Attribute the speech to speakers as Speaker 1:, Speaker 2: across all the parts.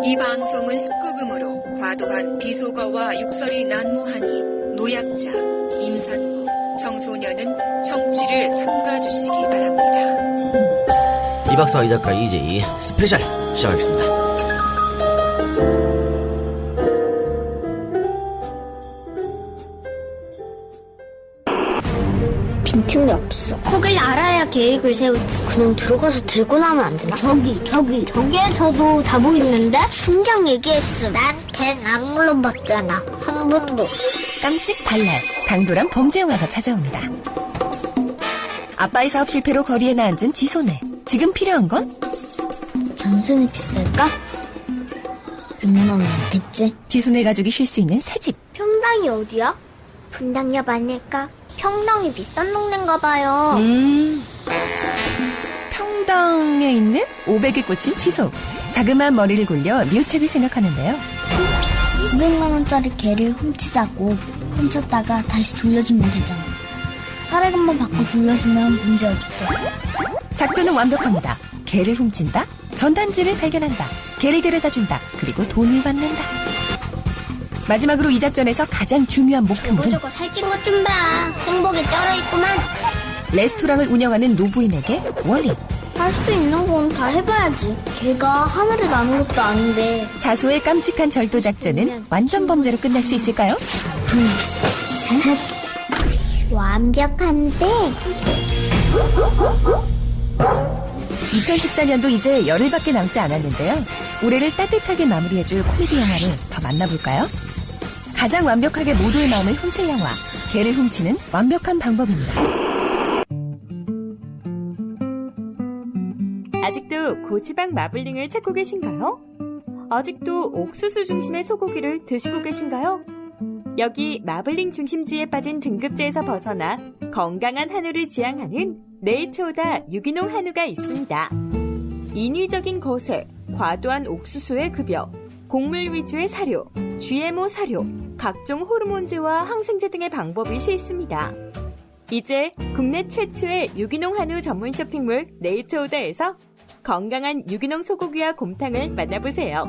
Speaker 1: 이 방송은 19금으로 과도한 비속어와 육설이 난무하니 노약자, 임산부, 청소년은 청취를 삼가주시기 바랍니다.
Speaker 2: 이 박사와 이 작가 EJ 스페셜 시작하겠습니다.
Speaker 3: 빈틈이 없어. 거길 알아야 계획을 세우지. 그냥 들어가서 들고 나면 안 되나? 저기에서도 다 보이는데? 신장 얘기했음. 난 걔는 안 물어봤잖아. 한 번도.
Speaker 4: 깜찍 발랄, 당돌한 범죄 영화가 찾아옵니다. 아빠의 사업 실패로 거리에 나앉은 지소네. 지금 필요한 건?
Speaker 3: 전세는 비쌀까? 100만 원은 됐지.
Speaker 4: 지소네 가족이 쉴 수 있는 새 집.
Speaker 3: 평당이 어디야? 분당역 아닐까? 평당이 비싼 동네인가 봐요.
Speaker 4: 평당에 있는 500이 꽂힌 지소. 자그마한 머리를 굴려 묘책을 생각하는데요.
Speaker 3: 200만 원짜리 개를 훔치자고. 훔쳤다가 다시 돌려주면 되잖아. 사례금만 받고 돌려주면 문제 없어.
Speaker 4: 작전은 완벽합니다. 개를 훔친다, 전단지를 발견한다, 개를 데려다준다, 그리고 돈을 받는다. 마지막으로 이 작전에서 가장 중요한 목표물은
Speaker 3: 저거 살찐 것 좀 봐. 행복에 쩔어있구만.
Speaker 4: 레스토랑을 운영하는 노부인에게 원리.
Speaker 3: 할 수 있는 건 다 해봐야지. 걔가 하늘을 나는 것도 아닌데.
Speaker 4: 자소의 깜찍한 절도 작전은 완전 범죄로 끝날 수 있을까요?
Speaker 3: 셋. 완벽한데?
Speaker 4: 2014년도 이제 열흘밖에 남지 않았는데요. 올해를 따뜻하게 마무리해줄 코미디 영화를 더 만나볼까요? 가장 완벽하게 모두의 마음을 훔칠 영화, 개를 훔치는 완벽한 방법입니다.
Speaker 5: 아직도 고지방 마블링을 찾고 계신가요? 아직도 옥수수 중심의 소고기를 드시고 계신가요? 여기 마블링 중심주의에 빠진 등급제에서 벗어나 건강한 한우를 지향하는 네이처오다 유기농 한우가 있습니다. 인위적인 거세, 과도한 옥수수의 급여, 곡물 위주의 사료, GMO 사료, 각종 호르몬제와 항생제 등의 방법이 실습니다. 이제 국내 최초의 유기농 한우 전문 쇼핑몰 네이처오다에서 건강한 유기농 소고기와 곰탕을 만나보세요.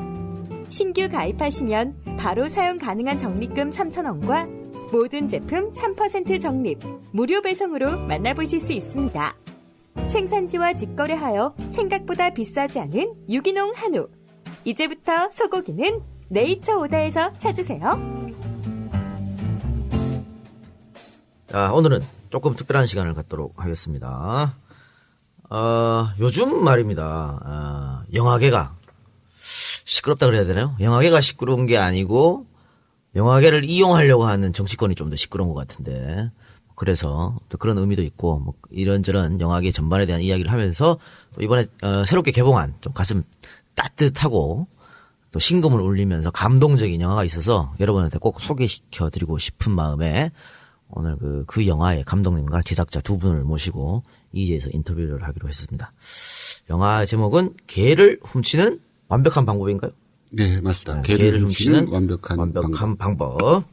Speaker 5: 신규 가입하시면 바로 사용 가능한 적립금 3,000원과 모든 제품 3% 적립, 무료 배송으로 만나보실 수 있습니다. 생산지와 직거래하여 생각보다 비싸지 않은 유기농 한우. 이제부터 소고기는 네이처오다에서 찾으세요.
Speaker 2: 자, 오늘은 조금 특별한 시간을 갖도록 하겠습니다. 요즘 말입니다. 영화계가 시끄럽다 그래야 되나요? 영화계가 시끄러운 게 아니고 영화계를 이용하려고 하는 정치권이 좀 더 시끄러운 것 같은데, 그래서 또 그런 의미도 있고, 뭐 이런저런 영화계 전반에 대한 이야기를 하면서 또 이번에 새롭게 개봉한 좀 가슴 따뜻하고 또 심금을 울리면서 감동적인 영화가 있어서 여러분한테 꼭 소개시켜드리고 싶은 마음에 오늘 그 영화의 감독님과 제작자 두 분을 모시고 EJ에서 인터뷰를 하기로 했습니다. 영화 제목은 개를 훔치는 완벽한 방법인가요?
Speaker 6: 네, 맞습니다.
Speaker 2: 개를 훔치는 완벽한 방법.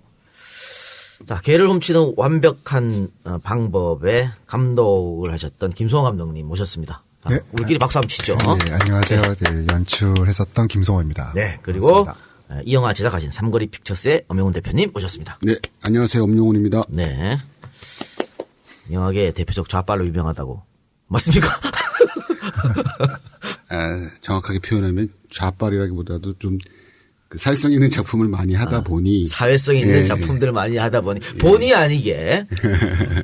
Speaker 2: 자, 개를 훔치는 완벽한 방법에 감독을 하셨던 김성호 감독님 모셨습니다. 자,
Speaker 7: 네.
Speaker 2: 우리끼리 박수 한번 치죠.
Speaker 7: 네, 안녕하세요. 네, 연출했었던 김성호입니다.
Speaker 2: 네, 그리고
Speaker 7: 반갑습니다.
Speaker 2: 이 영화 제작하신 삼거리 픽처스의 엄영훈 대표님 모셨습니다.
Speaker 6: 네, 안녕하세요. 엄용훈입니다.
Speaker 2: 네. 영화계 대표적 좌빨로 유명하다고. 맞습니까?
Speaker 6: 정확하게 표현하면 좌빨이라기보다도 좀 사회성 있는 작품을 많이 하다 보니.
Speaker 2: 사회성 있는 작품들을 많이 하다 보니. 본의 아니게.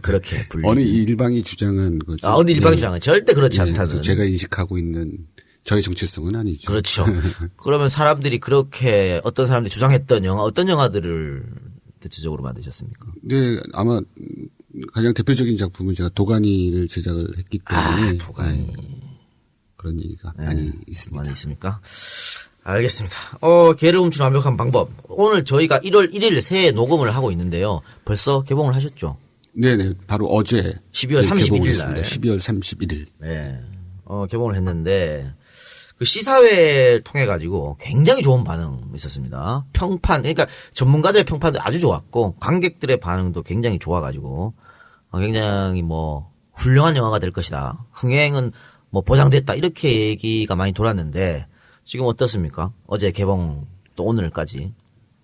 Speaker 2: 그렇게 불리는.
Speaker 6: 어느 일방이 주장한 거죠.
Speaker 2: 어느 일방이 주장한. 절대 그렇지 않다는.
Speaker 6: 제가 인식하고 있는 저의 정체성은 아니죠.
Speaker 2: 그렇죠. 그러면 사람들이 그렇게 어떤 사람들이 주장했던 영화, 어떤 영화들을 대체적으로 만드셨습니까?
Speaker 6: 네, 아마 가장 대표적인 작품은 제가 도가니를 제작을 했기 때문에.
Speaker 2: 도가니.
Speaker 6: 그런 얘기가 많이 있습니다.
Speaker 2: 많이 있습니까? 알겠습니다. 개를 훔치는 완벽한 방법. 오늘 저희가 1월 1일 새해 녹음을 하고 있는데요. 벌써 개봉을 하셨죠?
Speaker 6: 네네. 바로 어제.
Speaker 2: 12월 31일 날.
Speaker 6: 12월 31일.
Speaker 2: 네. 개봉을 했는데, 그 시사회를 통해가지고 굉장히 좋은 반응이 있었습니다. 평판, 그러니까 전문가들의 평판도 아주 좋았고, 관객들의 반응도 굉장히 좋아가지고, 굉장히 훌륭한 영화가 될 것이다. 흥행은 보장됐다. 이렇게 얘기가 많이 돌았는데, 지금 어떻습니까? 어제 개봉 또 오늘까지.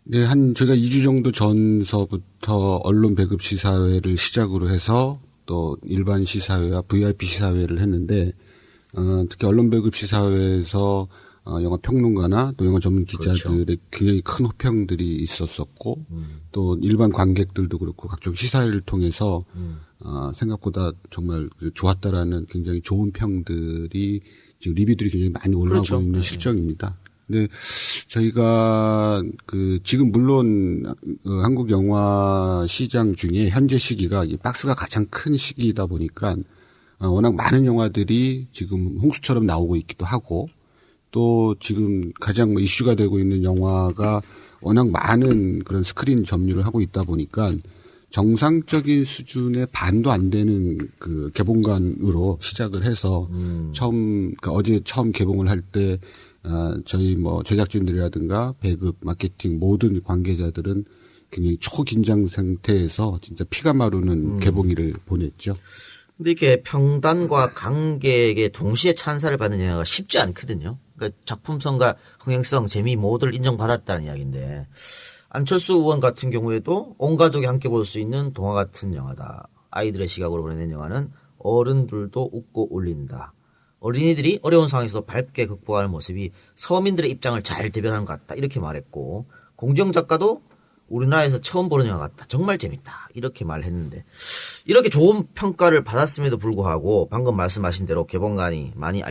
Speaker 6: 네, 제가 2주 정도 전서부터 언론 배급 시사회를 시작으로 해서 또 일반 시사회와 VIP 시사회를 했는데, 특히 언론 배급 시사회에서 영화 평론가나 또 영화 전문 기자들의 그렇죠. 굉장히 큰 호평들이 있었었고, 또 일반 관객들도 그렇고 각종 시사회를 통해서 생각보다 정말 좋았다라는 굉장히 좋은 평들이 지금 리뷰들이 굉장히 많이 올라오고 그렇죠. 있는 실정입니다. 근데 저희가 지금 물론 한국 영화 시장 중에 현재 시기가 이 박스가 가장 큰 시기이다 보니까 워낙 많은 영화들이 지금 홍수처럼 나오고 있기도 하고 또 지금 가장 이슈가 되고 있는 영화가 워낙 많은 그런 스크린 점유를 하고 있다 보니까 정상적인 수준의 반도 안 되는 그 개봉관으로 시작을 해서 어제 처음 개봉을 할 때 저희 제작진들이라든가 배급, 마케팅 모든 관계자들은 굉장히 초긴장 상태에서 진짜 피가 마르는 개봉일을 보냈죠.
Speaker 2: 근데 이렇게 평단과 관객의 동시에 찬사를 받는 영화가 쉽지 않거든요. 그러니까 작품성과 흥행성, 재미 모두를 인정받았다는 이야기인데 안철수 의원 같은 경우에도 온 가족이 함께 볼 수 있는 동화 같은 영화다. 아이들의 시각으로 보내는 영화는 어른들도 웃고 울린다. 어린이들이 어려운 상황에서 밝게 극복하는 모습이 서민들의 입장을 잘 대변하는 것 같다. 이렇게 말했고 공정 작가도 우리나라에서 처음 보는 영화 같다. 정말 재밌다. 이렇게 말했는데 이렇게 좋은 평가를 받았음에도 불구하고 방금 말씀하신 대로 개봉관이 많이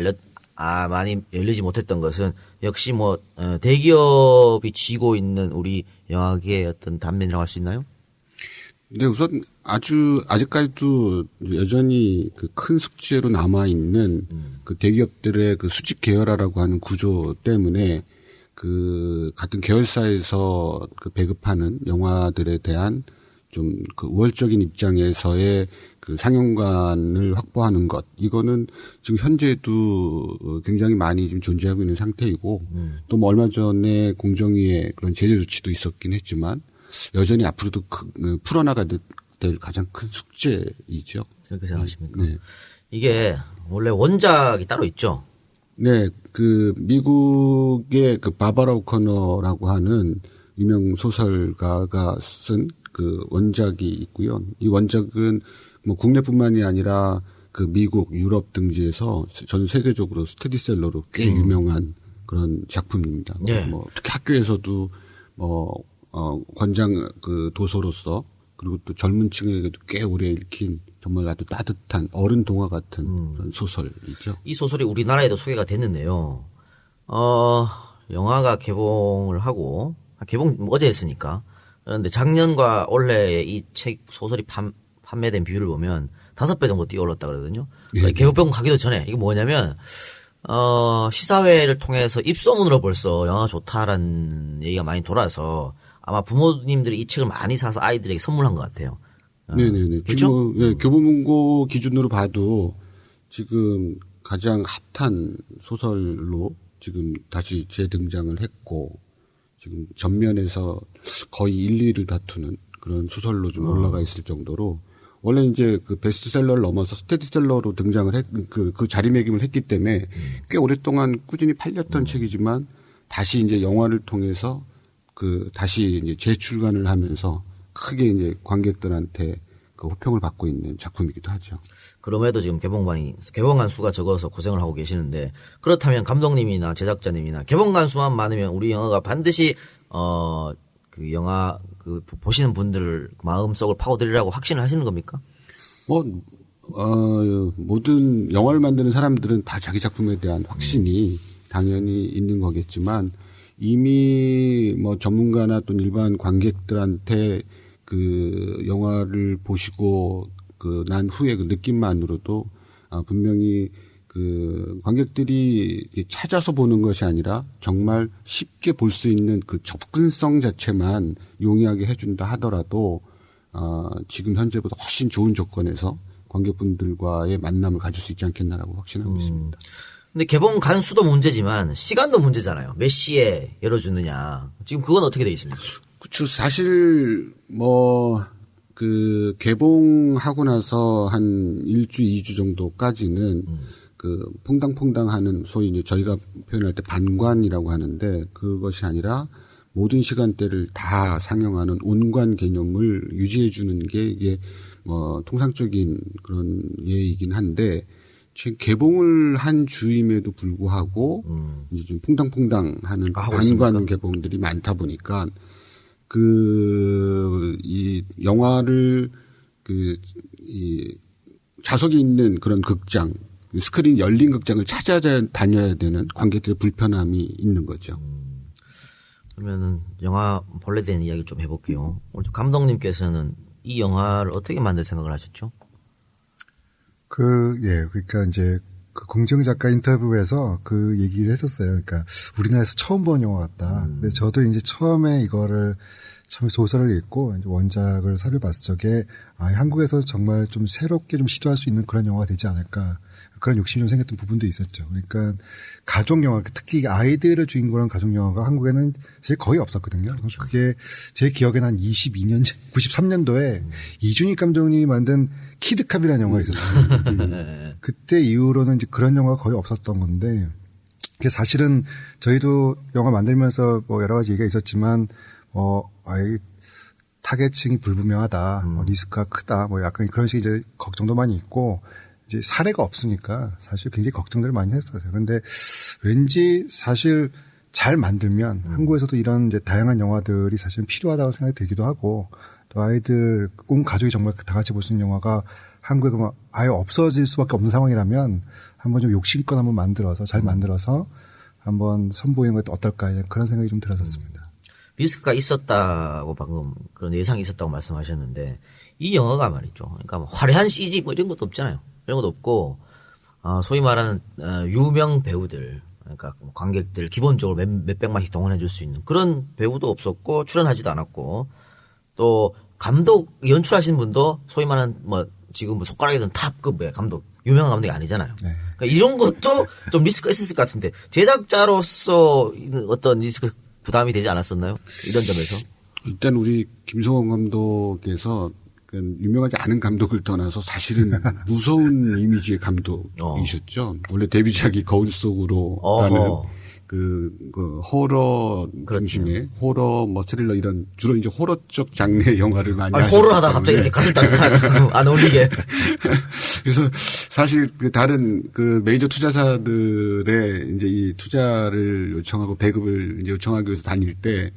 Speaker 2: 열리지 못했던 것은 역시 대기업이 쥐고 있는 우리 영화계의 어떤 단면이라고 할 수 있나요?
Speaker 6: 네, 우선 아직까지도 여전히 그 큰 숙제로 남아있는 그 대기업들의 그 수직 계열화라고 하는 구조 때문에 그 같은 계열사에서 그 배급하는 영화들에 대한 좀 그 우월적인 입장에서의 그 상영관을 확보하는 것, 이거는 지금 현재도 굉장히 많이 지금 존재하고 있는 상태이고, 또 얼마 전에 공정위의 그런 제재 조치도 있었긴 했지만, 여전히 앞으로도 풀어나가야 될 가장 큰 숙제이죠.
Speaker 2: 그렇게 생각하십니까?
Speaker 6: 네.
Speaker 2: 이게 원래 원작이 따로 있죠?
Speaker 6: 네, 미국의 바바라 오커너라고 하는 유명 소설가가 쓴 그 원작이 있고요. 이 원작은 국내뿐만이 아니라 그 미국, 유럽 등지에서 전 세계적으로 스테디셀러로 꽤 유명한 그런 작품입니다.
Speaker 2: 네.
Speaker 6: 특히 학교에서도 권장 그 도서로서 그리고 또 젊은 층에게도 꽤 오래 읽힌 정말 아주 따뜻한 어른 동화 같은 그런 소설이죠.
Speaker 2: 이 소설이 우리나라에도 소개가 됐는데요. 영화가 개봉을 하고 개봉 어제 했으니까. 그런데 작년과 올해 이 책 소설이 판매된 비율을 보면 5배 정도 뛰어올랐다 그러거든요.
Speaker 6: 네.
Speaker 2: 개봉 가기도 전에 이게 뭐냐면 시사회를 통해서 입소문으로 벌써 영화가 좋다라는 얘기가 많이 돌아서 아마 부모님들이 이 책을 많이 사서 아이들에게 선물한 것 같아요.
Speaker 6: 네네네.
Speaker 2: 그렇죠?
Speaker 6: 지금 교보문고 기준으로 봐도 지금 가장 핫한 소설로 지금 다시 재등장을 했고 지금 전면에서 거의 1, 2위를 다투는 그런 소설로 좀 올라가 있을 정도로 원래 이제 그 베스트셀러를 넘어서 스테디셀러로 등장을 그 자리매김을 했기 때문에 꽤 오랫동안 꾸준히 팔렸던 책이지만 다시 이제 영화를 통해서 다시 이제 재출간을 하면서 크게 이제 관객들한테 그 호평을 받고 있는 작품이기도 하죠.
Speaker 2: 그럼에도 지금 개봉관 수가 적어서 고생을 하고 계시는데 그렇다면 감독님이나 제작자님이나 개봉관 수만 많으면 우리 영화가 반드시 그 영화 보시는 분들 마음속을 파고들이라고 확신을 하시는 겁니까?
Speaker 6: 모든 영화를 만드는 사람들은 다 자기 작품에 대한 확신이 당연히 있는 거겠지만 이미 전문가나 또 일반 관객들한테 그 영화를 보시고 난 후에 그 느낌만으로도 분명히 그 관객들이 찾아서 보는 것이 아니라 정말 쉽게 볼 수 있는 그 접근성 자체만 용이하게 해준다 하더라도 지금 현재보다 훨씬 좋은 조건에서 관객분들과의 만남을 가질 수 있지 않겠나라고 확신하고 있습니다.
Speaker 2: 근데 개봉 간수도 문제지만 시간도 문제잖아요. 몇 시에 열어주느냐. 지금 그건 어떻게 돼 있습니까?
Speaker 6: 그렇죠. 사실 개봉하고 나서 한 1주, 2주 정도까지는 그 퐁당퐁당하는 소위 이제 저희가 표현할 때 반관이라고 하는데 그것이 아니라 모든 시간대를 다 상영하는 온관 개념을 유지해 주는 게 이게 뭐 통상적인 그런 예이긴 한데 지금 개봉을 한 주임에도 불구하고 이제 좀 퐁당퐁당하는 반관
Speaker 2: 있습니까?
Speaker 6: 개봉들이 많다 보니까 이 영화를 이 좌석이 있는 그런 극장, 스크린 열린 극장을 찾아다녀야 되는 관객들의 불편함이 있는 거죠.
Speaker 2: 그러면은 영화 본래 된 이야기 좀 해볼게요. 오늘 감독님께서는 이 영화를 어떻게 만들 생각을 하셨죠?
Speaker 7: 그러니까 이제 그 공정 작가 인터뷰에서 그 얘기를 했었어요. 그러니까 우리나라에서 처음 본 영화 같다. 근데 저도 이제 처음에 소설을 읽고 이제 원작을 살펴봤을 적에 한국에서 정말 좀 새롭게 좀 시도할 수 있는 그런 영화가 되지 않을까. 그런 욕심이 좀 생겼던 부분도 있었죠. 그러니까 가족 영화, 특히 아이들을 주인공으로 한 가족 영화가 한국에는 사실 거의 없었거든요. 그렇죠. 그게 제 기억에는 한 22년 전, 93년도에 이준익 감독님이 만든 키드캅이라는 영화가 있었어요. 그때 이후로는 이제 그런 영화가 거의 없었던 건데, 그게 사실은 저희도 영화 만들면서 뭐 여러 가지 얘기가 있었지만, 타겟층이 불분명하다, 리스크가 크다, 뭐 약간 그런 식의 이제 걱정도 많이 있고, 이제 사례가 없으니까 사실 굉장히 걱정들을 많이 했어요. 그런데 왠지 사실 잘 만들면 한국에서도 이런 이제 다양한 영화들이 사실 필요하다고 생각이 들기도 하고 또 아이들, 온 가족이 정말 다 같이 볼 수 있는 영화가 한국에 막 아예 없어질 수밖에 없는 상황이라면 한번 좀 욕심껏 한번 만들어서 잘 만들어서 한번 선보이는 것도 어떨까 그런 생각이 좀 들었었습니다.
Speaker 2: 리스크가 있었다고 방금 그런 예상이 있었다고 말씀하셨는데 이 영화가 말이죠. 그러니까 뭐 화려한 CG 뭐 이런 것도 없잖아요. 이런 것도 없고 소위 말하는 유명 배우들 그러니까 관객들 기본적으로 몇백만씩 동원해 줄 수 있는 그런 배우도 없었고 출연하지도 않았고 또 감독 연출하신 분도 소위 말하는 뭐 지금 뭐 손가락에 든 탑급의 감독 유명한 감독이 아니잖아요. 네. 그러니까 이런 것도 좀 리스크가 있었을 것 같은데 제작자로서 어떤 리스크 부담이 되지 않았었나요? 이런 점에서
Speaker 6: 일단 우리 김성원 감독께서 유명하지 않은 감독을 떠나서 사실은 무서운 이미지의 감독이셨죠. 원래 데뷔작이 거울 속으로라는 그 호러 중심의 호러 뭐 스릴러 이런 주로 이제 호러 쪽 장르의 영화를 많이 하셨기
Speaker 2: 호러 하다가 갑자기 이렇게 가슴 따뜻한 안 어울리게.
Speaker 6: 그래서 사실 그 다른 그 메이저 투자사들의 이제 이 투자를 요청하고 배급을 이제 요청하기 위해서 다닐 때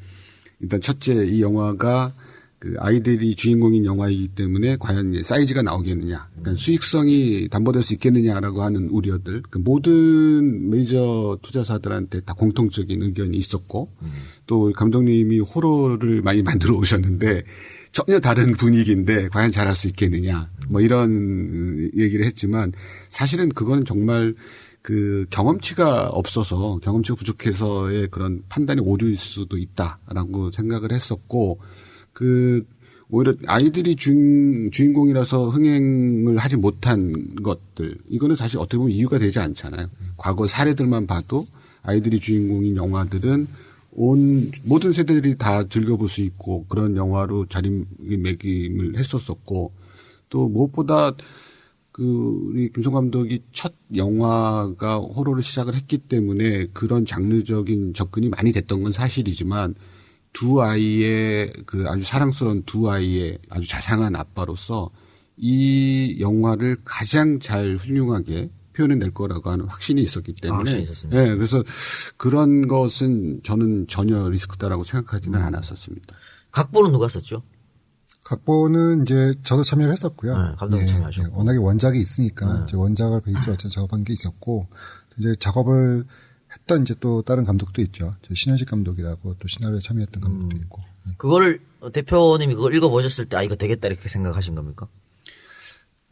Speaker 6: 일단 첫째 이 영화가 그 아이들이 주인공인 영화이기 때문에 과연 사이즈가 나오겠느냐, 그러니까 수익성이 담보될 수 있겠느냐라고 하는 우려들, 그 모든 메이저 투자사들한테 다 공통적인 의견이 있었고, 또 감독님이 호러를 많이 만들어 오셨는데 전혀 다른 분위기인데 과연 잘할 수 있겠느냐, 뭐 이런 얘기를 했지만 사실은 그거는 정말 그 경험치가 없어서 경험치가 부족해서의 그런 판단이 오류일 수도 있다라고 생각을 했었고. 오히려 아이들이 주인공이라서 흥행을 하지 못한 것들, 이거는 사실 어떻게 보면 이유가 되지 않잖아요. 과거 사례들만 봐도 아이들이 주인공인 영화들은 모든 세대들이 다 즐겨볼 수 있고 그런 영화로 자리매김을 했었었고 또 무엇보다 우리 김성 감독이 첫 영화가 호러를 시작을 했기 때문에 그런 장르적인 접근이 많이 됐던 건 사실이지만 두 아이의 아주 사랑스러운 두 아이의 아주 자상한 아빠로서 이 영화를 가장 잘 훌륭하게 표현해낼 거라고 하는 확신이 있었기 때문에.
Speaker 2: 확신이 있었습니다.
Speaker 6: 네, 그래서 그런 것은 저는 전혀 리스크다라고 생각하지는 않았었습니다.
Speaker 2: 각본은 누가 썼죠?
Speaker 7: 각본은 이제 저도 참여를 했었고요.
Speaker 2: 네, 감독님 참여하셨고.
Speaker 7: 워낙에 원작이 있으니까 이제 원작을 베이스로 작업한 게 있었고 이제 작업을 했던 이제 또 다른 감독도 있죠. 신현식 감독이라고 또 시나리오에 참여했던 감독도 있고.
Speaker 2: 그거를 대표님이 그걸 읽어보셨을 때 이거 되겠다 이렇게 생각하신 겁니까?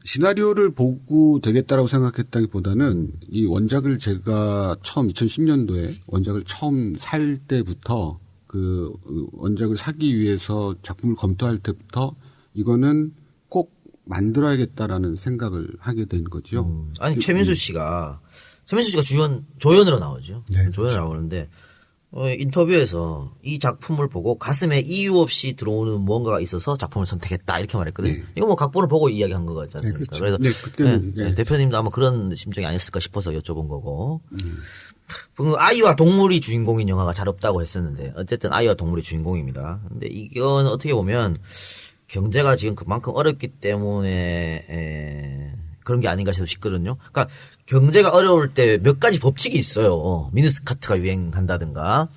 Speaker 6: 시나리오를 보고 되겠다라고 생각했다기보다는 이 원작을 제가 처음 2010년도에 원작을 처음 살 때부터 그 원작을 사기 위해서 작품을 검토할 때부터 이거는 꼭 만들어야겠다라는 생각을 하게 된 거죠.
Speaker 2: 아니 최민수 씨가 조연으로 나오죠.
Speaker 7: 네,
Speaker 2: 조연으로 나오는데 인터뷰에서 이 작품을 보고 가슴에 이유 없이 들어오는 무언가가 있어서 작품을 선택했다 이렇게 말했거든요.
Speaker 6: 네.
Speaker 2: 이거 뭐 각본을 보고 이야기한 거 같지 않습니까?
Speaker 7: 그렇죠.
Speaker 2: 그래서
Speaker 6: 네, 그때는 네.
Speaker 2: 대표님도 아마 그런 심정이 아니었을까 싶어서 여쭤본 거고. 그 아이와 동물이 주인공인 영화가 잘 없다고 했었는데 어쨌든 아이와 동물이 주인공입니다. 근데 이건 어떻게 보면 경제가 지금 그만큼 어렵기 때문에 그런 게 아닌가 싶거든요. 그러니까 경제가 어려울 때 몇 가지 법칙이 있어요. 미니스커트가 유행한다든가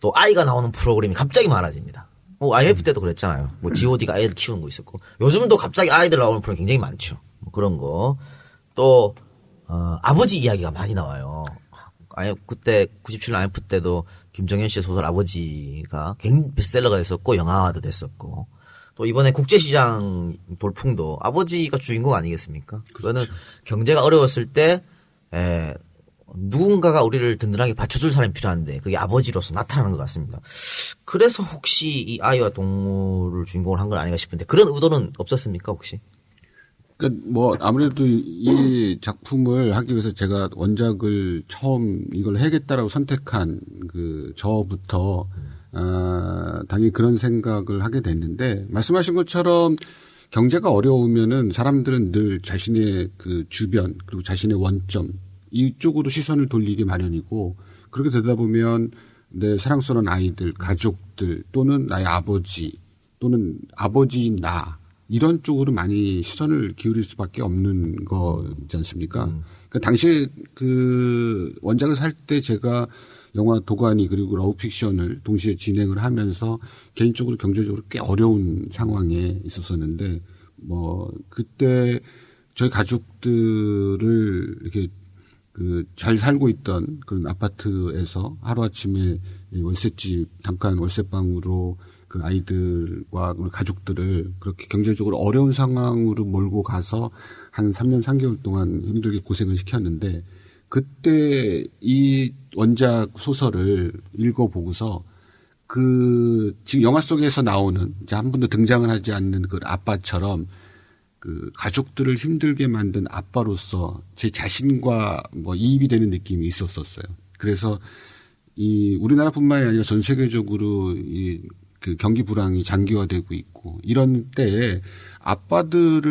Speaker 2: 또 아이가 나오는 프로그램이 갑자기 많아집니다. IMF 때도 그랬잖아요. 뭐 GOD가 아이를 키우는 거 있었고 요즘도 갑자기 아이들 나오는 프로그램 굉장히 많죠. 뭐 그런 거. 또 아버지 이야기가 많이 나와요. 그때 97년 IMF 때도 김정현 씨의 소설 아버지가 굉장히 베스트셀러가 됐었고 영화화도 됐었고 또 이번에 국제시장 돌풍도 아버지가 주인공 아니겠습니까? 그거는 경제가 어려웠을 때 누군가가 우리를 든든하게 받쳐줄 사람이 필요한데 그게 아버지로서 나타나는 것 같습니다. 그래서 혹시 이 아이와 동물을 주인공으로 한 건 아닌가 싶은데 그런 의도는 없었습니까 혹시?
Speaker 6: 그러니까 뭐 아무래도 이 작품을 하기 위해서 제가 원작을 처음 이걸 해야겠다라고 선택한 그 저부터 당연히 그런 생각을 하게 됐는데 말씀하신 것처럼 경제가 어려우면은 사람들은 늘 자신의 그 주변 그리고 자신의 원점 이쪽으로 시선을 돌리기 마련이고 그렇게 되다 보면 내 사랑스러운 아이들, 가족들 또는 나의 아버지 또는 아버지인 나 이런 쪽으로 많이 시선을 기울일 수밖에 없는 거지 않습니까? 그러니까 당시에 그 원작을 살 때 제가 영화 도가니 그리고 러브픽션을 동시에 진행을 하면서 개인적으로 경제적으로 꽤 어려운 상황에 있었었는데 뭐 그때 저희 가족들을 이렇게 그 잘 살고 있던 그런 아파트에서 하루아침에 월세집 잠깐 월세방으로 그 아이들과 가족들을 그렇게 경제적으로 어려운 상황으로 몰고 가서 한 3년 3개월 동안 힘들게 고생을 시켰는데 그때 이 원작 소설을 읽어보고서 그 지금 영화 속에서 나오는 이제 한 번도 등장을 하지 않는 그 아빠처럼 그 가족들을 힘들게 만든 아빠로서 제 자신과 뭐 이입이 되는 느낌이 있었었어요. 그래서 이 우리나라뿐만이 아니라 전 세계적으로 이 그 경기 불황이 장기화되고 있고 이런 때에 아빠들에게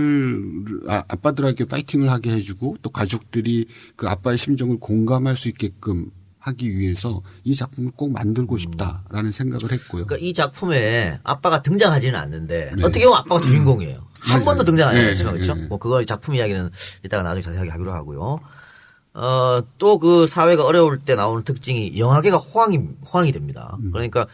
Speaker 6: 파이팅을 하게 해주고 또 가족들이 그 아빠의 심정을 공감할 수 있게끔 하기 위해서 이 작품을 꼭 만들고 싶다라는 생각을 했고요.
Speaker 2: 그러니까 이 작품에 아빠가 등장하지는 않는데
Speaker 6: 네.
Speaker 2: 어떻게 보면 아빠가 주인공이에요. 한
Speaker 6: 맞아요.
Speaker 2: 번도 등장 안
Speaker 6: 네,
Speaker 2: 했지만 그렇죠?
Speaker 6: 네.
Speaker 2: 뭐 그거 작품 이야기는 이따가 나중에 자세하게 하기로 하고요. 또 그 사회가 어려울 때 나오는 특징이 영화계가 호황이 됩니다. 그러니까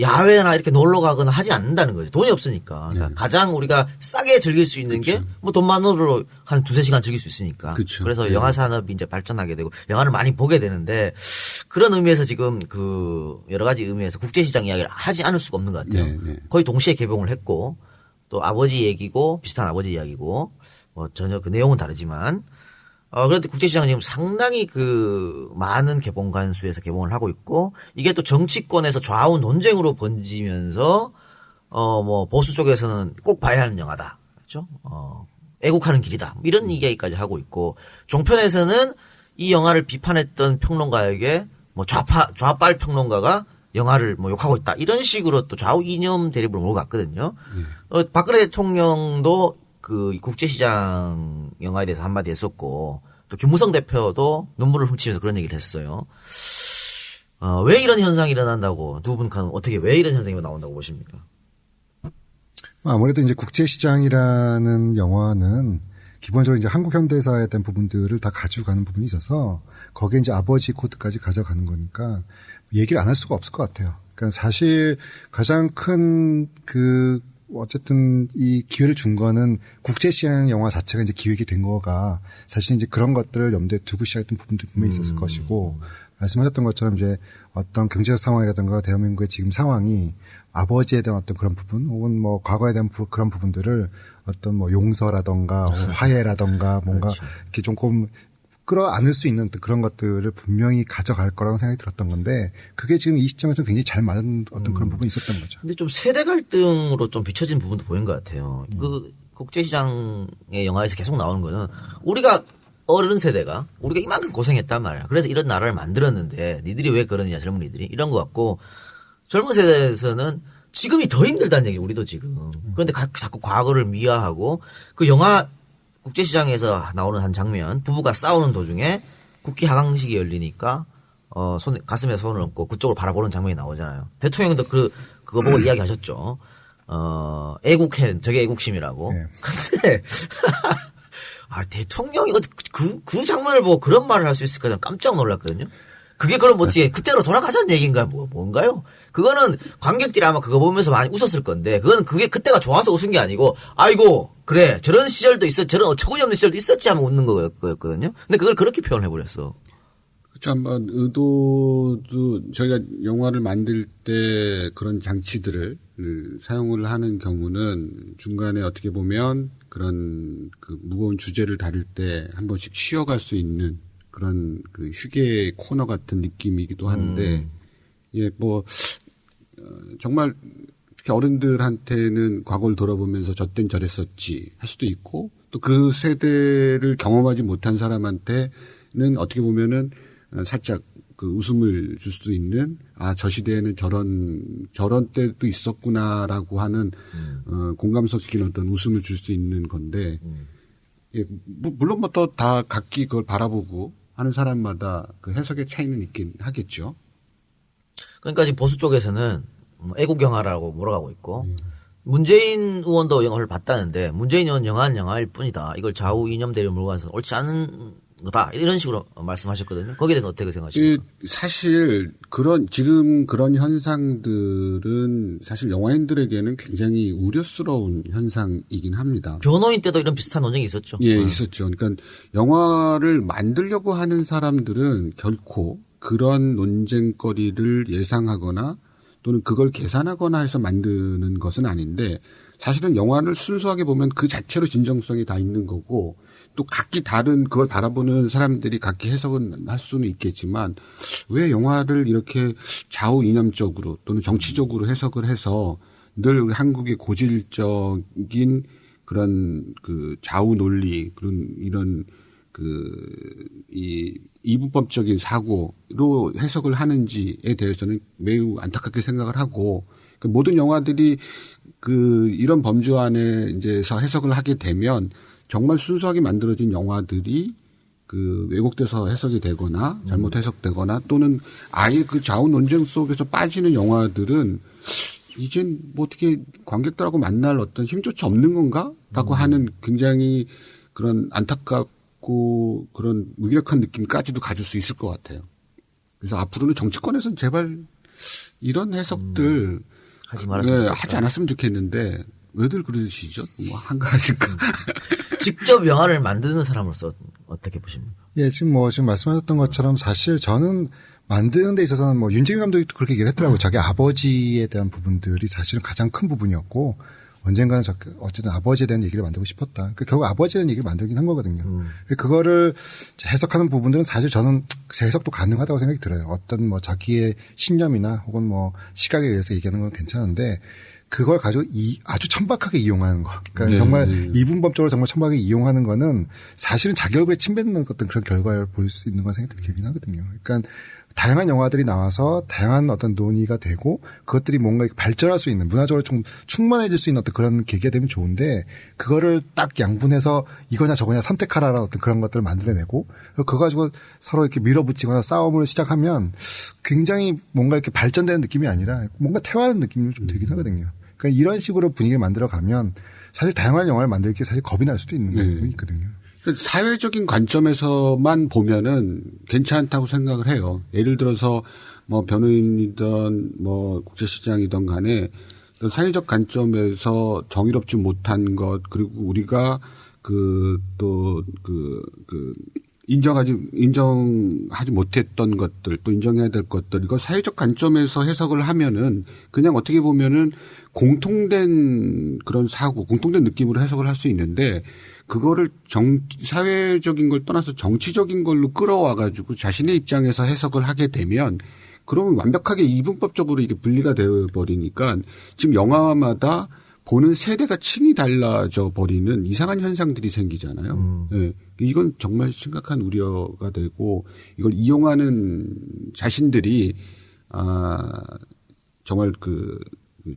Speaker 2: 야외나 이렇게 놀러 가거나 하지 않는다는 거죠. 돈이 없으니까. 그러니까
Speaker 6: 네.
Speaker 2: 가장 우리가 싸게 즐길 수 있는 게 뭐 돈만으로 한 2-3시간 즐길 수 있으니까.
Speaker 6: 그쵸.
Speaker 2: 그래서
Speaker 6: 네.
Speaker 2: 영화 산업이 이제 발전하게 되고 영화를 많이 보게 되는데 그런 의미에서 지금 그 여러 가지 의미에서 국제시장 이야기를 하지 않을 수가 없는 것 같아요.
Speaker 6: 네, 네.
Speaker 2: 거의 동시에 개봉을 했고 또 아버지 얘기고 비슷한 아버지 이야기고 뭐 전혀 그 내용은 다르지만 그런데 국제시장은 지금 상당히 그 많은 개봉관 수에서 개봉을 하고 있고 이게 또 정치권에서 좌우 논쟁으로 번지면서 뭐 보수 쪽에서는 꼭 봐야 하는 영화다. 그렇죠? 애국하는 길이다. 이런 이야기까지 하고 있고 종편에서는 이 영화를 비판했던 평론가에게 뭐 좌빨 평론가가 영화를 뭐 욕하고 있다. 이런 식으로 또 좌우 이념 대립으로 몰고 갔거든요. 박근혜 대통령도 그 국제시장 영화에 대해서 한마디 했었고 또 김무성 대표도 눈물을 훔치면서 그런 얘기를 했어요. 왜 이런 현상이 일어난다고 두 분 어떻게 왜 이런 현상이 나온다고 보십니까?
Speaker 7: 아무래도 이제 국제시장이라는 영화는 기본적으로 이제 한국 현대사에 대한 부분들을 다 가지고 가는 부분이 있어서 거기에 이제 아버지 코드까지 가져가는 거니까 얘기를 안 할 수가 없을 것 같아요. 그러니까 사실 가장 큰 어쨌든 이 기회를 준 거는 국제시장 영화 자체가 이제 기획이 된 거가 사실 이제 그런 것들을 염두에 두고 시작했던 부분도 분명히 있었을 것이고 말씀하셨던 것처럼 이제 어떤 경제적 상황이라든가 대한민국의 지금 상황이 아버지에 대한 어떤 그런 부분 혹은 뭐 과거에 대한 그런 부분들을 어떤 뭐 용서라든가 화해라든가 뭔가
Speaker 2: 그렇죠.
Speaker 7: 이렇게 조금 끌어안을 수 있는 그런 것들을 분명히 가져갈 거라고 생각이 들었던 건데 그게 지금 이 시점에서 굉장히 잘 맞은 어떤 그런 부분이 있었던 거죠.
Speaker 2: 근데 좀 세대 갈등으로 좀 비춰진 부분도 보인 것 같아요. 그 국제시장의 영화에서 계속 나오는 거는 우리가 어른 세대가 우리가 이만큼 고생했단 말이야. 그래서 이런 나라를 만들었는데 니들이 왜 그러느냐 젊은이들이 이런 것 같고 젊은 세대에서는 지금이 더 힘들다는 얘기 우리도 지금. 그런데 자꾸 과거를 미화하고 그 영화 국제시장에서 나오는 한 장면 부부가 싸우는 도중에 국기 하강식이 열리니까 가슴에 손을 얹고 그쪽을 바라보는 장면이 나오잖아요. 대통령도 그거 보고 이야기하셨죠. 저게 애국심이라고.
Speaker 7: 네.
Speaker 2: 근데 대통령이 그 장면을 보고 그런 말을 할 수 있을까 좀 깜짝 놀랐거든요. 그게 그럼 어떻게 그때로 돌아가자는 얘기인가요? 뭔가요? 그거는 관객들이 아마 그거 보면서 많이 웃었을 건데 그게 그때가 좋아서 웃은 게 아니고 아이고 그래 저런 시절도 저런 어처구니없는 시절도 있었지 하면 웃는 거였거든요. 근데 그걸 그렇게 표현해 버렸어.
Speaker 6: 참 의도도 저희가 영화를 만들 때 그런 장치들을 사용을 하는 경우는 중간에 어떻게 보면 그런 그 무거운 주제를 다룰 때 한 번씩 쉬어갈 수 있는 그런 그 휴게 코너 같은 느낌이기도 한데 정말 특히 어른들한테는 과거를 돌아보면서 저 땐 저랬었지 할 수도 있고 또 그 세대를 경험하지 못한 사람한테는 어떻게 보면은 살짝 그 웃음을 줄 수 있는 저 시대에는 저런 때도 있었구나라고 하는 공감 섞인 어떤 웃음을 줄 수 있는 건데 물론 뭐 또 다 각기 그걸 바라보고 하는 사람마다 그 해석의 차이는 있긴 하겠죠.
Speaker 2: 그러니까 지금 보수 쪽에서는 애국 영화라고 몰아가고 있고 문재인 의원도 영화를 봤다는데 문재인 의원 영화는 영화일 뿐이다. 이걸 좌우 이념대로 몰고 가서 옳지 않은 거다. 이런 식으로 말씀하셨거든요. 거기에 대해서 어떻게 생각하십니까?
Speaker 6: 사실 지금 그런 현상들은 사실 영화인들에게는 굉장히 우려스러운 현상이긴 합니다.
Speaker 2: 변호인 때도 이런 비슷한 논쟁이 있었죠.
Speaker 6: 예, 있었죠. 그러니까 영화를 만들려고 하는 사람들은 결코 그런 논쟁거리를 예상하거나 또는 그걸 계산하거나 해서 만드는 것은 아닌데 사실은 영화를 순수하게 보면 그 자체로 진정성이 다 있는 거고 또 각기 다른 그걸 바라보는 사람들이 각기 해석은 할 수는 있겠지만 왜 영화를 이렇게 좌우 이념적으로 또는 정치적으로 해석을 해서 늘 한국의 고질적인 그런 그 좌우 논리 그런 이런 이 이분법적인 사고로 해석을 하는지에 대해서는 매우 안타깝게 생각을 하고 그 모든 영화들이 이런 범주 안에 이제서 해석을 하게 되면 정말 순수하게 만들어진 영화들이 왜곡돼서 해석이 되거나 잘못 해석되거나 또는 아예 그 좌우 논쟁 속에서 빠지는 영화들은 이젠 뭐 어떻게 관객들하고 만날 어떤 힘조차 없는 건가?라고 하는 굉장히 그런 안타깝고 그런 무기력한 느낌까지도 가질 수 있을 것 같아요. 그래서 앞으로는 정치권에서는 제발 이런 해석들 하지 않았으면 좋겠는데 왜들 그러시죠? 뭐 한가하실까?
Speaker 2: 직접 영화를 만드는 사람으로서 어떻게 보십니까?
Speaker 7: 예, 지금 말씀하셨던 것처럼 사실 저는 만드는 데 있어서는 윤재인 감독이 그렇게 얘기를 했더라고요. 자기 아버지에 대한 부분들이 사실은 가장 큰 부분이었고 언젠가는 어쨌든 아버지에 대한 얘기를 만들고 싶었다. 그러니까 결국 아버지에 대한 얘기를 만들긴 한 거거든요. 그거를 해석하는 부분들은 사실 저는 해석도 가능하다고 생각이 들어요. 어떤 자기의 신념이나 혹은 시각에 의해서 얘기하는 건 괜찮은데 그걸 가지고 아주 천박하게 이용하는 거. 그러니까 정말 이분법적으로 정말 천박하게 이용하는 거는 사실은 자기 얼굴에 침 뱉는 어떤 그런 결과를 볼 수 있는 건 생각이 들긴 하거든요. 그러니까 다양한 영화들이 나와서 다양한 어떤 논의가 되고 그것들이 뭔가 발전할 수 있는 문화적으로 좀 충만해질 수 있는 어떤 그런 계기가 되면 좋은데 그거를 딱 양분해서 이거냐 저거냐 선택하라라는 어떤 그런 것들을 만들어내고 그거 가지고 서로 이렇게 밀어붙이거나 싸움을 시작하면 굉장히 뭔가 이렇게 발전되는 느낌이 아니라 뭔가 퇴화하는 느낌이 좀 들긴 하거든요. 그러니까 이런 식으로 분위기를 만들어 가면 사실 다양한 영화를 만들 게 사실 겁이 날 수도 있는 부분이 있거든요.
Speaker 6: 사회적인 관점에서만 보면은 괜찮다고 생각을 해요. 예를 들어서 변호인이든 국제시장이든 간에 사회적 관점에서 정의롭지 못한 것 그리고 우리가 인정하지 못했던 것들 또 인정해야 될 것들 이거 사회적 관점에서 해석을 하면은 그냥 어떻게 보면은 공통된 그런 사고 공통된 느낌으로 해석을 할 수 있는데 그거를 사회적인 걸 떠나서 정치적인 걸로 끌어와 가지고 자신의 입장에서 해석을 하게 되면 그러면 완벽하게 이분법적으로 이게 분리가 되어 버리니까 지금 영화마다 보는 세대가 층이 달라져 버리는 이상한 현상들이 생기잖아요. 네. 이건 정말 심각한 우려가 되고 이걸 이용하는 자신들이 정말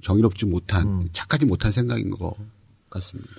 Speaker 6: 정의롭지 못한 착하지 못한 생각인 것 같습니다.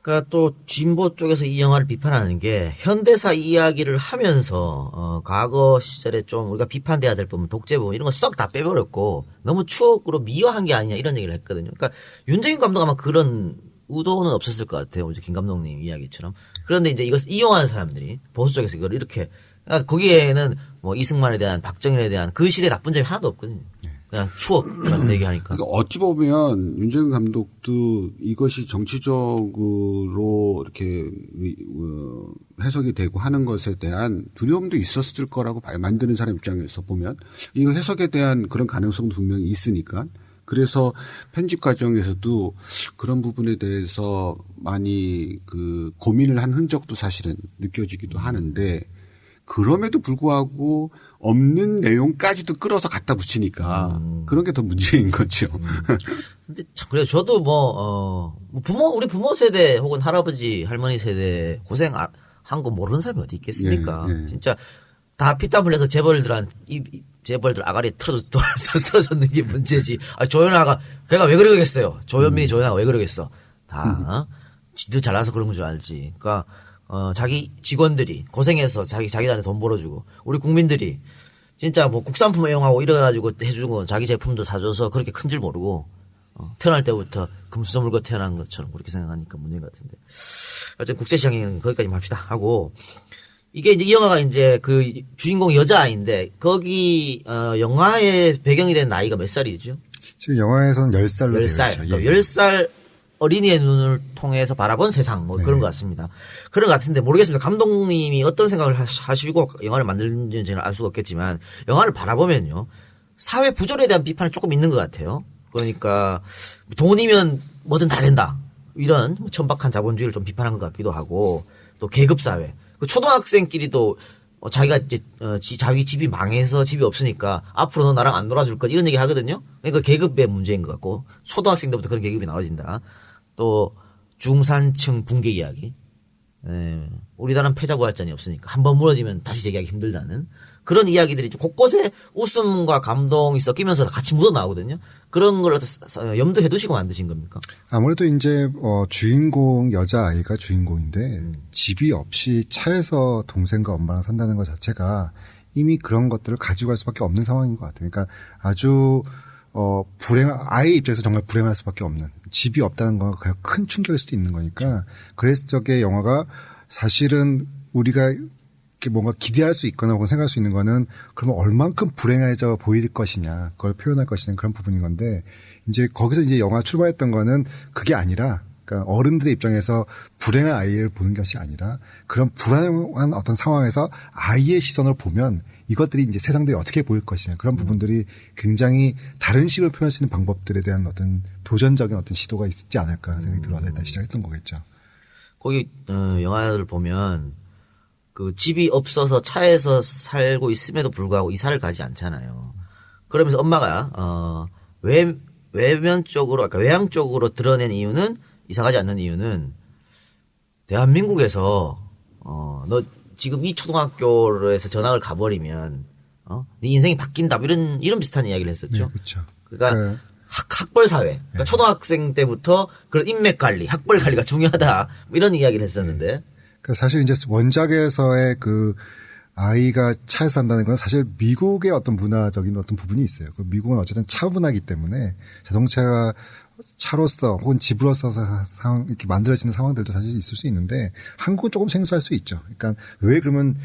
Speaker 2: 그러니까 또 진보 쪽에서 이 영화를 비판하는 게 현대사 이야기를 하면서 과거 시절에 좀 우리가 비판돼야 될 부분, 독재 부분 이런 거 썩 다 빼버렸고 너무 추억으로 미화한 게 아니냐 이런 얘기를 했거든요. 그러니까 윤정인 감독 아마 그런 의도는 없었을 것 같아요. 김 감독님 이야기처럼. 그런데 이제 이것을 이용하는 사람들이 보수 쪽에서 이걸 이렇게 그러니까 거기에는 뭐 이승만에 대한 박정희에 대한 그 시대의 나쁜 점이 하나도 없거든요. 그냥 추억만 얘기하니까.
Speaker 6: 그러니까 어찌 보면 윤정인 감독도 이것이 정치적으로 이렇게 해석이 되고 하는 것에 대한 두려움도 있었을 거라고 봐요. 만드는 사람 입장에서 보면 이거 해석에 대한 그런 가능성도 분명히 있으니까. 그래서 편집 과정에서도 그런 부분에 대해서 많이 고민을 한 흔적도 사실은 느껴지기도 하는데. 그럼에도 불구하고 없는 내용까지도 끌어서 갖다 붙이니까 그런 게 더 문제인 거죠.
Speaker 2: 근데 참 그래요. 저도 우리 부모 세대 혹은 할아버지 할머니 세대 고생한 거 모르는 사람이 어디 있겠습니까?
Speaker 6: 예, 예.
Speaker 2: 진짜 다 피땀 흘려서 재벌들 아가리 틀어졌는 게 문제지. 조연아가 걔가 왜 그러겠어요? 조현민이 조연아가 왜 그러겠어? 다 지들 잘나서 그런 건 줄 알지. 그러니까. 자기 직원들이 고생해서 자기들한테 돈 벌어주고, 우리 국민들이 진짜 뭐 국산품 애용하고 이래가지고 해주고 자기 제품도 사줘서 그렇게 큰 줄 모르고, 태어날 때부터 금수저물고 태어난 것처럼 그렇게 생각하니까 문제 같은데. 어쨌든 국제시장에는 거기까지 합시다 하고, 이게 이제 이 영화가 이제 그 주인공 여자아이인데, 거기, 영화의 배경이 된 나이가 몇 살이죠?
Speaker 7: 지금 영화에서는 10살로
Speaker 2: 10살.
Speaker 7: 되어 있죠. 예.
Speaker 2: 10살 어린이의 눈을 통해서 바라본 세상 뭐 그런 것 같습니다. 그런 것 같은데 모르겠습니다. 감독님이 어떤 생각을 하시고 영화를 만들는지는 저는 알 수가 없겠지만 영화를 바라보면요. 사회 부조리에 대한 비판이 조금 있는 것 같아요. 그러니까 돈이면 뭐든 다 된다. 이런 천박한 자본주의를 좀 비판한 것 같기도 하고 또 계급사회. 초등학생끼리도 자기가 이제 자기 집이 망해서 집이 없으니까 앞으로 너 나랑 안 놀아줄 것 이런 얘기 하거든요. 그러니까 계급의 문제인 것 같고 초등학생 때부터 그런 계급이 나눠진다. 또 중산층 붕괴 이야기. 우리나라는 패자부활전이 없으니까 한번 무너지면 다시 재기하기 힘들다는 그런 이야기들이 곳곳에 웃음과 감동이 섞이면서 같이 묻어나오거든요. 그런 걸 염두해 두시고 만드신 겁니까?
Speaker 7: 아무래도 이제 주인공 여자아이가 주인공인데 집이 없이 차에서 동생과 엄마랑 산다는 것 자체가 이미 그런 것들을 가지고 갈 수밖에 없는 상황인 것 같아요. 그러니까 아주 아이의 입장에서 정말 불행할 수밖에 없는 집이 없다는 건 그냥 큰 충격일 수도 있는 거니까 그래서 저게 영화가 사실은 우리가 이렇게 뭔가 기대할 수 있거나 혹은 생각할 수 있는 거는 그러면 얼만큼 불행해져 보일 것이냐 그걸 표현할 것이냐 그런 부분인 건데 이제 거기서 이제 영화 출발했던 거는 그게 아니라 그러니까 어른들의 입장에서 불행한 아이를 보는 것이 아니라 그런 불안한 어떤 상황에서 아이의 시선을 보면 이것들이 이제 세상들이 어떻게 보일 것이냐 그런 부분들이 굉장히 다른 식으로 표현할 수 있는 방법들에 대한 어떤 도전적인 어떤 시도가 있지 않을까 생각이 들어서 일단 시작했던 거겠죠.
Speaker 2: 거기 영화를 보면 그 집이 없어서 차에서 살고 있음에도 불구하고 이사를 가지 않잖아요. 그러면서 엄마가 외면 쪽으로 아까 외향 쪽으로 드러낸 이유는 이사 가지 않는 이유는 대한민국에서 너 지금 이 초등학교에서 전학을 가버리면 네 인생이 바뀐다 이런 비슷한 이야기를 했었죠.
Speaker 7: 네, 그렇죠.
Speaker 2: 그러니까 학벌 사회. 그러니까 초등학생 때부터 그런 인맥 관리, 학벌 관리가 중요하다 이런 이야기를 했었는데.
Speaker 7: 그러니까 사실 이제 원작에서의 그 아이가 차에 산다는 건 사실 미국의 어떤 문화적인 어떤 부분이 있어요. 그 미국은 어쨌든 차 문화이기 때문에 자동차가 차로서 혹은 집으로서 이렇게 만들어지는 상황들도 사실 있을 수 있는데 한국은 조금 생소할 수 있죠. 그러니까 왜 그러면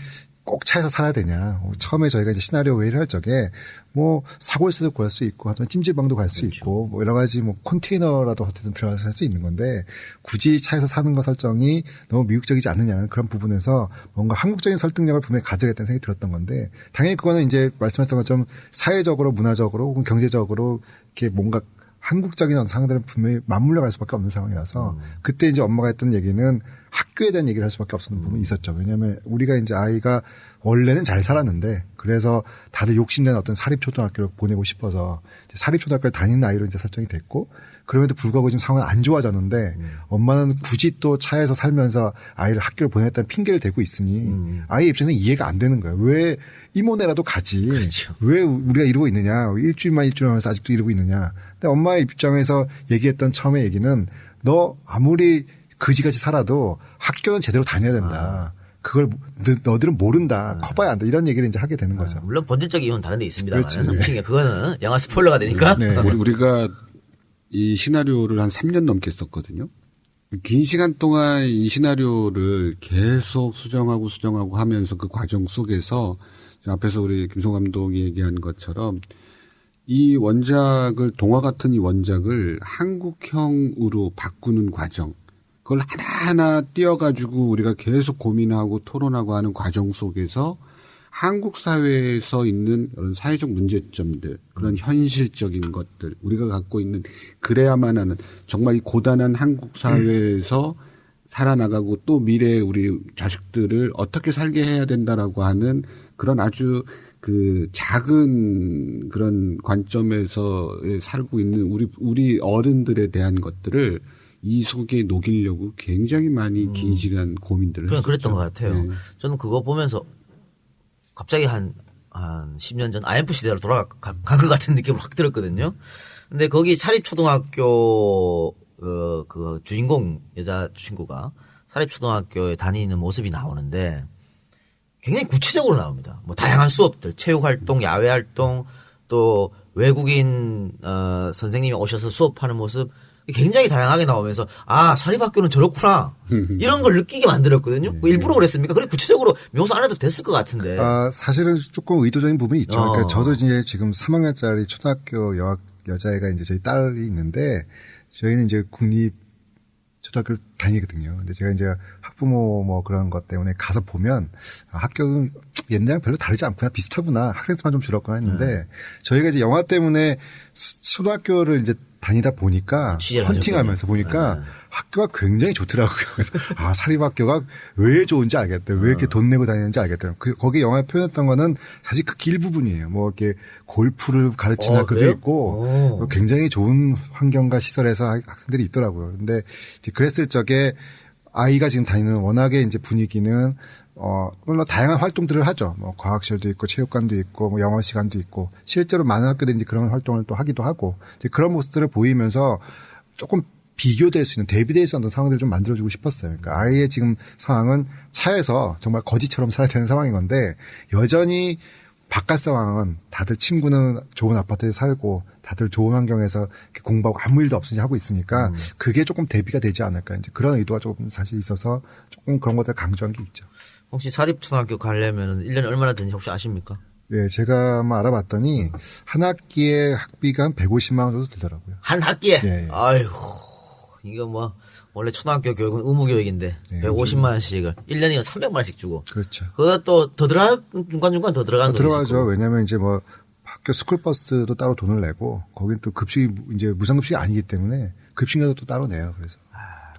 Speaker 7: 꼭 차에서 살아야 되냐. 처음에 저희가 이제 시나리오 회의를 할 적에 뭐 사골세도 구할 수 있고 하여튼 찜질방도 갈 수 있고 뭐 여러 가지 뭐 컨테이너라도 어쨌든 들어가서 할 수 있는 건데 굳이 차에서 사는 거 설정이 너무 미국적이지 않느냐는 그런 부분에서 뭔가 한국적인 설득력을 분명히 가져야겠다는 생각이 들었던 건데 당연히 그거는 이제 말씀하셨던 것처럼 사회적으로 문화적으로 혹은 경제적으로 이렇게 뭔가 한국적인 상황들은 분명히 맞물려 갈 수밖에 없는 상황이라서 그때 이제 엄마가 했던 얘기는 학교에 대한 얘기를 할 수밖에 없었던 부분이 있었죠. 왜냐하면 우리가 이제 아이가 원래는 잘 살았는데 그래서 다들 욕심낸 어떤 사립초등학교를 보내고 싶어서 이제 사립초등학교를 다니는 아이로 이제 설정이 됐고 그럼에도 불구하고 지금 상황은 안 좋아졌는데 엄마는 굳이 또 차에서 살면서 아이를 학교를 보냈다는 핑계를 대고 있으니 아이 입장에서는 이해가 안 되는 거예요. 왜 이모네라도 가지.
Speaker 2: 그렇죠.
Speaker 7: 왜 우리가 이러고 있느냐. 일주일만 하면서 아직도 이러고 있느냐. 근데 엄마의 입장에서 얘기했던 처음에 얘기는 너 아무리 그지같이 살아도 학교는 제대로 다녀야 된다. 그걸 너들은 모른다. 커봐야 한다. 이런 얘기를 이제 하게 되는 거죠.
Speaker 2: 물론 본질적 이유는 다른 데 있습니다만.
Speaker 7: 그렇죠.
Speaker 2: 네. 그거는 영화 스포일러가 되니까.
Speaker 7: 네.
Speaker 6: 우리가 이 시나리오를 한 3년 넘게 썼거든요. 긴 시간 동안 이 시나리오를 계속 수정하고 하면서 그 과정 속에서 앞에서 우리 김성 감독이 얘기한 것처럼 이 원작을 동화 같은 이 원작을 한국형으로 바꾸는 과정 그걸 하나하나 띄어가지고 우리가 계속 고민하고 토론하고 하는 과정 속에서 한국 사회에서 있는 이런 사회적 문제점들, 그런 현실적인 것들, 우리가 갖고 있는 그래야만 하는 정말 이 고단한 한국 사회에서 살아나가고 또 미래에 우리 자식들을 어떻게 살게 해야 된다라고 하는 그런 아주 그 작은 그런 관점에서 살고 있는 우리 어른들에 대한 것들을 이 속에 녹이려고 굉장히 많이 긴 시간 고민들을
Speaker 2: 그냥
Speaker 6: 했었죠.
Speaker 2: 그랬던 것 같아요.
Speaker 6: 네.
Speaker 2: 저는 그거 보면서 갑자기 한 10년 전 IMF 시대로 돌아간 것 같은 느낌을 확 들었거든요. 근데 거기 사립초등학교 그 주인공 여자 친구가 사립초등학교에 다니는 모습이 나오는데 굉장히 구체적으로 나옵니다. 뭐 다양한 수업들, 체육활동, 야외활동, 또 외국인 선생님이 오셔서 수업하는 모습 굉장히 다양하게 나오면서 아 사립학교는 저렇구나 이런 걸 느끼게 만들었거든요. 뭐 일부러 그랬습니까? 그래 구체적으로 묘사 안 해도 됐을 것 같은데.
Speaker 7: 사실은 조금 의도적인 부분이 있죠. 그러니까 저도 이제 지금 3학년짜리 초등학교 여자애가 이제 저희 딸이 있는데 저희는 이제 국립 초등학교를 다니거든요. 근데 제가 이제 학부모 뭐 그런 것 때문에 가서 보면 학교는 옛날랑 별로 다르지 않구나, 비슷하구나, 학생 수만 좀 줄었구나 했는데 저희가 이제 영화 때문에 초등학교를 이제 다니다 보니까 헌팅하면서 보니까 학교가 굉장히 좋더라고요. 그래서 사립학교가 왜 좋은지 알겠다. 왜 이렇게 돈 내고 다니는지 알겠다. 거기 영화에 표현했던 거는 사실 그 길 부분이에요. 뭐 이렇게 골프를 가르치는 학교도
Speaker 2: 그래요?
Speaker 7: 있고 굉장히 좋은 환경과 시설에서 학생들이 있더라고요. 근데 이제 그랬을 적에 아이가 지금 다니는 워낙에 이제 분위기는 물론 다양한 활동들을 하죠. 뭐 과학실도 있고 체육관도 있고 뭐 영어 시간도 있고 실제로 많은 학교들이 이제 그런 활동을 또 하기도 하고 이제 그런 모습들을 보이면서 조금 비교될 수 있는 대비될 수 있는 상황들을 좀 만들어주고 싶었어요. 그러니까 아이의 지금 상황은 차에서 정말 거지처럼 살아야 되는 상황인 건데 여전히 바깥 상황은 다들 친구는 좋은 아파트에 살고 다들 좋은 환경에서 이렇게 공부하고 아무 일도 없이 하고 있으니까 그게 조금 대비가 되지 않을까 이제 그런 의도가 조금 사실 있어서 조금 그런 것들을 강조한 게 있죠.
Speaker 2: 혹시 사립초등학교 가려면 1년에 얼마나 드는지 혹시 아십니까?
Speaker 7: 네, 제가 한번 알아봤더니 한 학기에 학비가 한 150만 원 정도 들더라고요.
Speaker 2: 한 학기에?
Speaker 7: 네.
Speaker 2: 아이고, 이거 뭐 원래 초등학교 교육은 의무교육인데
Speaker 7: 네,
Speaker 2: 150만 원씩을 1년이면 300만 원씩 주고.
Speaker 7: 그렇죠.
Speaker 2: 그거 또 더 중간중간 더 들어가는 거
Speaker 7: 들어가죠. 왜냐하면 이제 뭐 학교 스쿨버스도 따로 돈을 내고 거긴 또 급식이 이제 무상급식이 아니기 때문에 급식료도 또 따로 내요. 그래서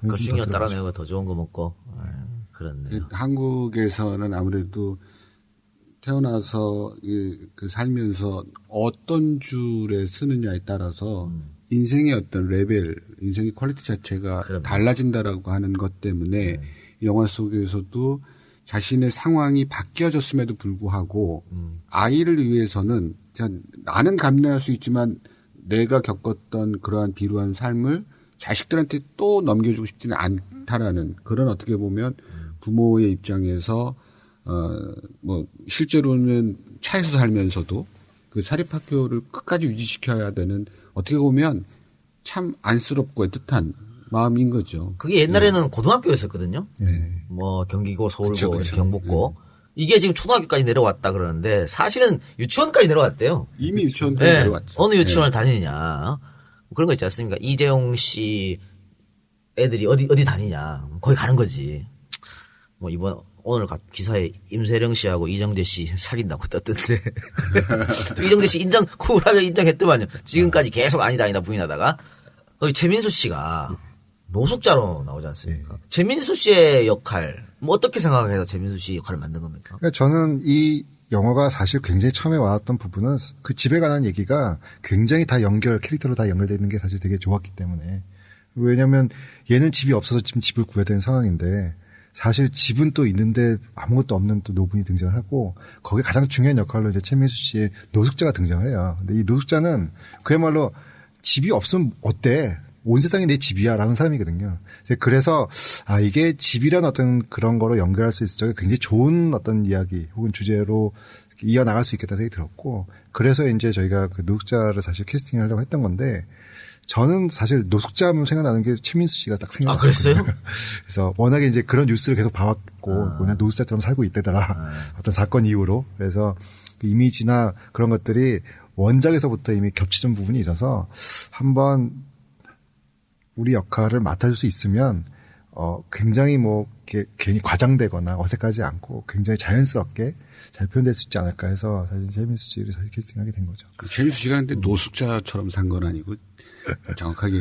Speaker 2: 급식료 따로 내고 더 좋은 거 먹고. 그렇네요.
Speaker 6: 한국에서는 아무래도 태어나서 그 살면서 어떤 줄에 쓰느냐에 따라서 인생의 어떤 레벨, 인생의 퀄리티 자체가 달라진다라고 하는 것 때문에 영화 속에서도 자신의 상황이 바뀌어졌음에도 불구하고 아이를 위해서는 나는 감내할 수 있지만 내가 겪었던 그러한 비루한 삶을 자식들한테 또 넘겨주고 싶지는 않다라는 그런 어떻게 보면 부모의 입장에서 뭐 실제로는 차에서 살면서도 그 사립학교를 끝까지 유지시켜야 되는 어떻게 보면 참 안쓰럽고 애틋한 마음인 거죠.
Speaker 2: 그게 옛날에는 고등학교였었거든요.
Speaker 7: 네.
Speaker 2: 뭐 경기고, 서울고,
Speaker 6: 그쵸.
Speaker 2: 경북고. 이게 지금 초등학교까지 내려왔다 그러는데 사실은 유치원까지 내려왔대요.
Speaker 6: 이미 유치원까지 내려왔죠.
Speaker 2: 어느 유치원을 다니느냐. 그런 거 있지 않습니까? 이재용 씨 애들이 어디 다니냐. 거기 가는 거지. 뭐 오늘 기사에 임세령 씨하고 이정재 씨 사귄다고 떴던데. 또 이정재 씨 쿨하게 인정했더만요. 지금까지 계속 아니다 부인하다가. 거기 최민수 씨가 노숙자로 나오지 않습니까? 최민수 씨의 역할, 뭐 어떻게 생각해서 최민수 씨 역할을 만든 겁니까?
Speaker 7: 그러니까 저는 이 영화가 사실 굉장히 처음에 와왔던 부분은 그 집에 관한 얘기가 굉장히 다 캐릭터로 다 연결되어 있는 게 사실 되게 좋았기 때문에. 왜냐면 얘는 집이 없어서 지금 집을 구해야 되는 상황인데 사실 집은 또 있는데 아무것도 없는 또 노분이 등장을 하고 거기에 가장 중요한 역할로 이제 최민수 씨의 노숙자가 등장을 해요. 근데 이 노숙자는 그야말로 집이 없으면 어때? 온 세상이 내 집이야 라는 사람이거든요. 그래서 이게 집이란 어떤 그런 거로 연결할 수 있을 적에 굉장히 좋은 어떤 이야기 혹은 주제로 이어나갈 수 있겠다는 생각이 들었고 그래서 이제 저희가 그 노숙자를 사실 캐스팅을 하려고 했던 건데 저는 사실 노숙자 하면 생각나는 게 최민수 씨가 딱 생각났어요.
Speaker 2: 그랬어요?
Speaker 7: 그래서 워낙에 이제 그런 뉴스를 계속 봐왔고 그냥 노숙자처럼 살고 있대더라. 어떤 사건 이후로. 그래서 그 이미지나 그런 것들이 원작에서부터 이미 겹치는 부분이 있어서 한번 우리 역할을 맡아줄 수 있으면 굉장히 뭐 괜히 과장되거나 어색하지 않고 굉장히 자연스럽게 잘 표현될 수 있지 않을까 해서 사실 최민수 씨를 사실 캐스팅하게 된 거죠.
Speaker 6: 최민수 씨가 근데 노숙자처럼 산 건 아니고 정확하게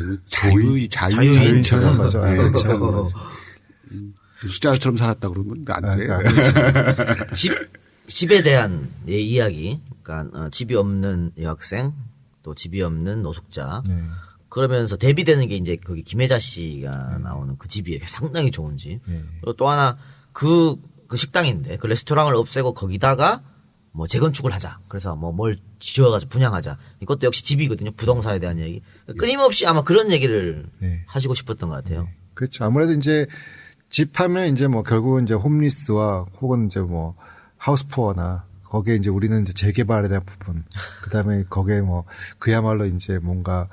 Speaker 7: 자유인처럼 맞아.
Speaker 6: 네, 노숙자처럼 살았다 그러면 안 돼.
Speaker 2: 집에 대한 이야기, 그러니까 집이 없는 여학생, 또 집이 없는 노숙자.
Speaker 7: 네.
Speaker 2: 그러면서 대비되는 게 이제 거기 김혜자 씨가 나오는 그 집이 상당히 좋은 집. 그리고 또 하나 그 식당인데 그 레스토랑을 없애고 거기다가 뭐 재건축을 하자. 그래서 뭐 뭘 지어가지고 분양하자. 이것도 역시 집이거든요. 부동산에 대한 얘기. 끊임없이 아마 그런 얘기를 하시고 싶었던 것 같아요.
Speaker 7: 그렇죠. 아무래도 이제 집하면 이제 뭐 결국은 이제 홈리스와 혹은 이제 뭐 하우스푸어나 거기에 이제 우리는 이제 재개발에 대한 부분. 그다음에 거기에 뭐 그야말로 이제 뭔가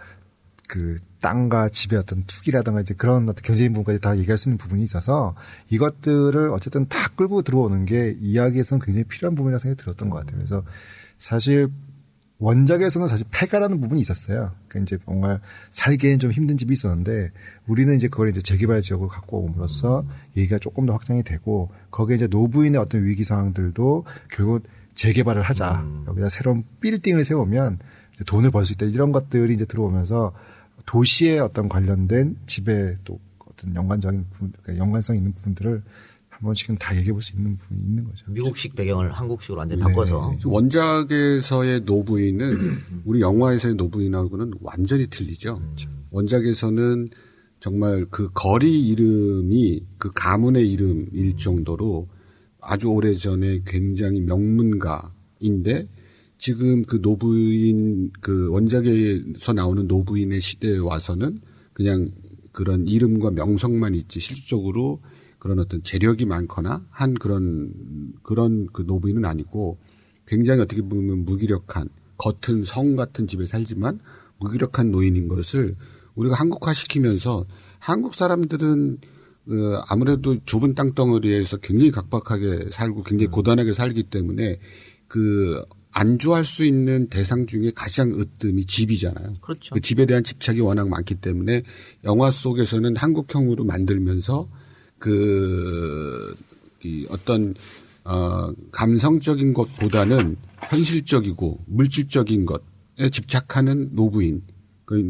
Speaker 7: 그 땅과 집의 어떤 투기라든가 이제 그런 어떤 경제적인 부분까지 다 얘기할 수 있는 부분이 있어서 이것들을 어쨌든 다 끌고 들어오는 게 이야기에서는 굉장히 필요한 부분이라고 생각이 들었던 것 같아요. 그래서 사실 원작에서는 사실 폐가라는 부분이 있었어요. 그러니까 이제 뭔가 살기에는 좀 힘든 집이 있었는데 우리는 이제 그걸 이제 재개발 지역으로 갖고 옴으로써 얘기가 조금 더 확장이 되고 거기에 이제 노부인의 어떤 위기 상황들도 결국 재개발을 하자. 여기다 새로운 빌딩을 세우면 이제 돈을 벌 수 있다. 이런 것들이 이제 들어오면서 도시에 어떤 관련된 집에 또 어떤 연관적인 부분, 그러니까 연관성 있는 부분들을 한 번씩은 다 얘기해 볼 수 있는 부분이 있는 거죠.
Speaker 2: 미국식 배경을 한국식으로 완전히 바꿔서.
Speaker 6: 원작에서의 노부인은 우리 영화에서의 노부인하고는 완전히 틀리죠. 원작에서는 정말 그 거리 이름이 그 가문의 이름일 정도로 아주 오래전에 굉장히 명문가인데 지금 그 노부인, 그 원작에서 나오는 노부인의 시대에 와서는 그냥 그런 이름과 명성만 있지 실질적으로 그런 어떤 재력이 많거나 한 그런 그 노부인은 아니고 굉장히 어떻게 보면 무기력한 겉은 성 같은 집에 살지만 무기력한 노인인 것을 우리가 한국화시키면서 한국 사람들은 아무래도 좁은 땅덩어리에서 굉장히 각박하게 살고 굉장히 고단하게 살기 때문에 그 안주할 수 있는 대상 중에 가장 으뜸이 집이잖아요.
Speaker 2: 그렇죠.
Speaker 6: 그 집에 대한 집착이 워낙 많기 때문에 영화 속에서는 한국형으로 만들면서 이 어떤 감성적인 것보다는 현실적이고 물질적인 것에 집착하는 노부인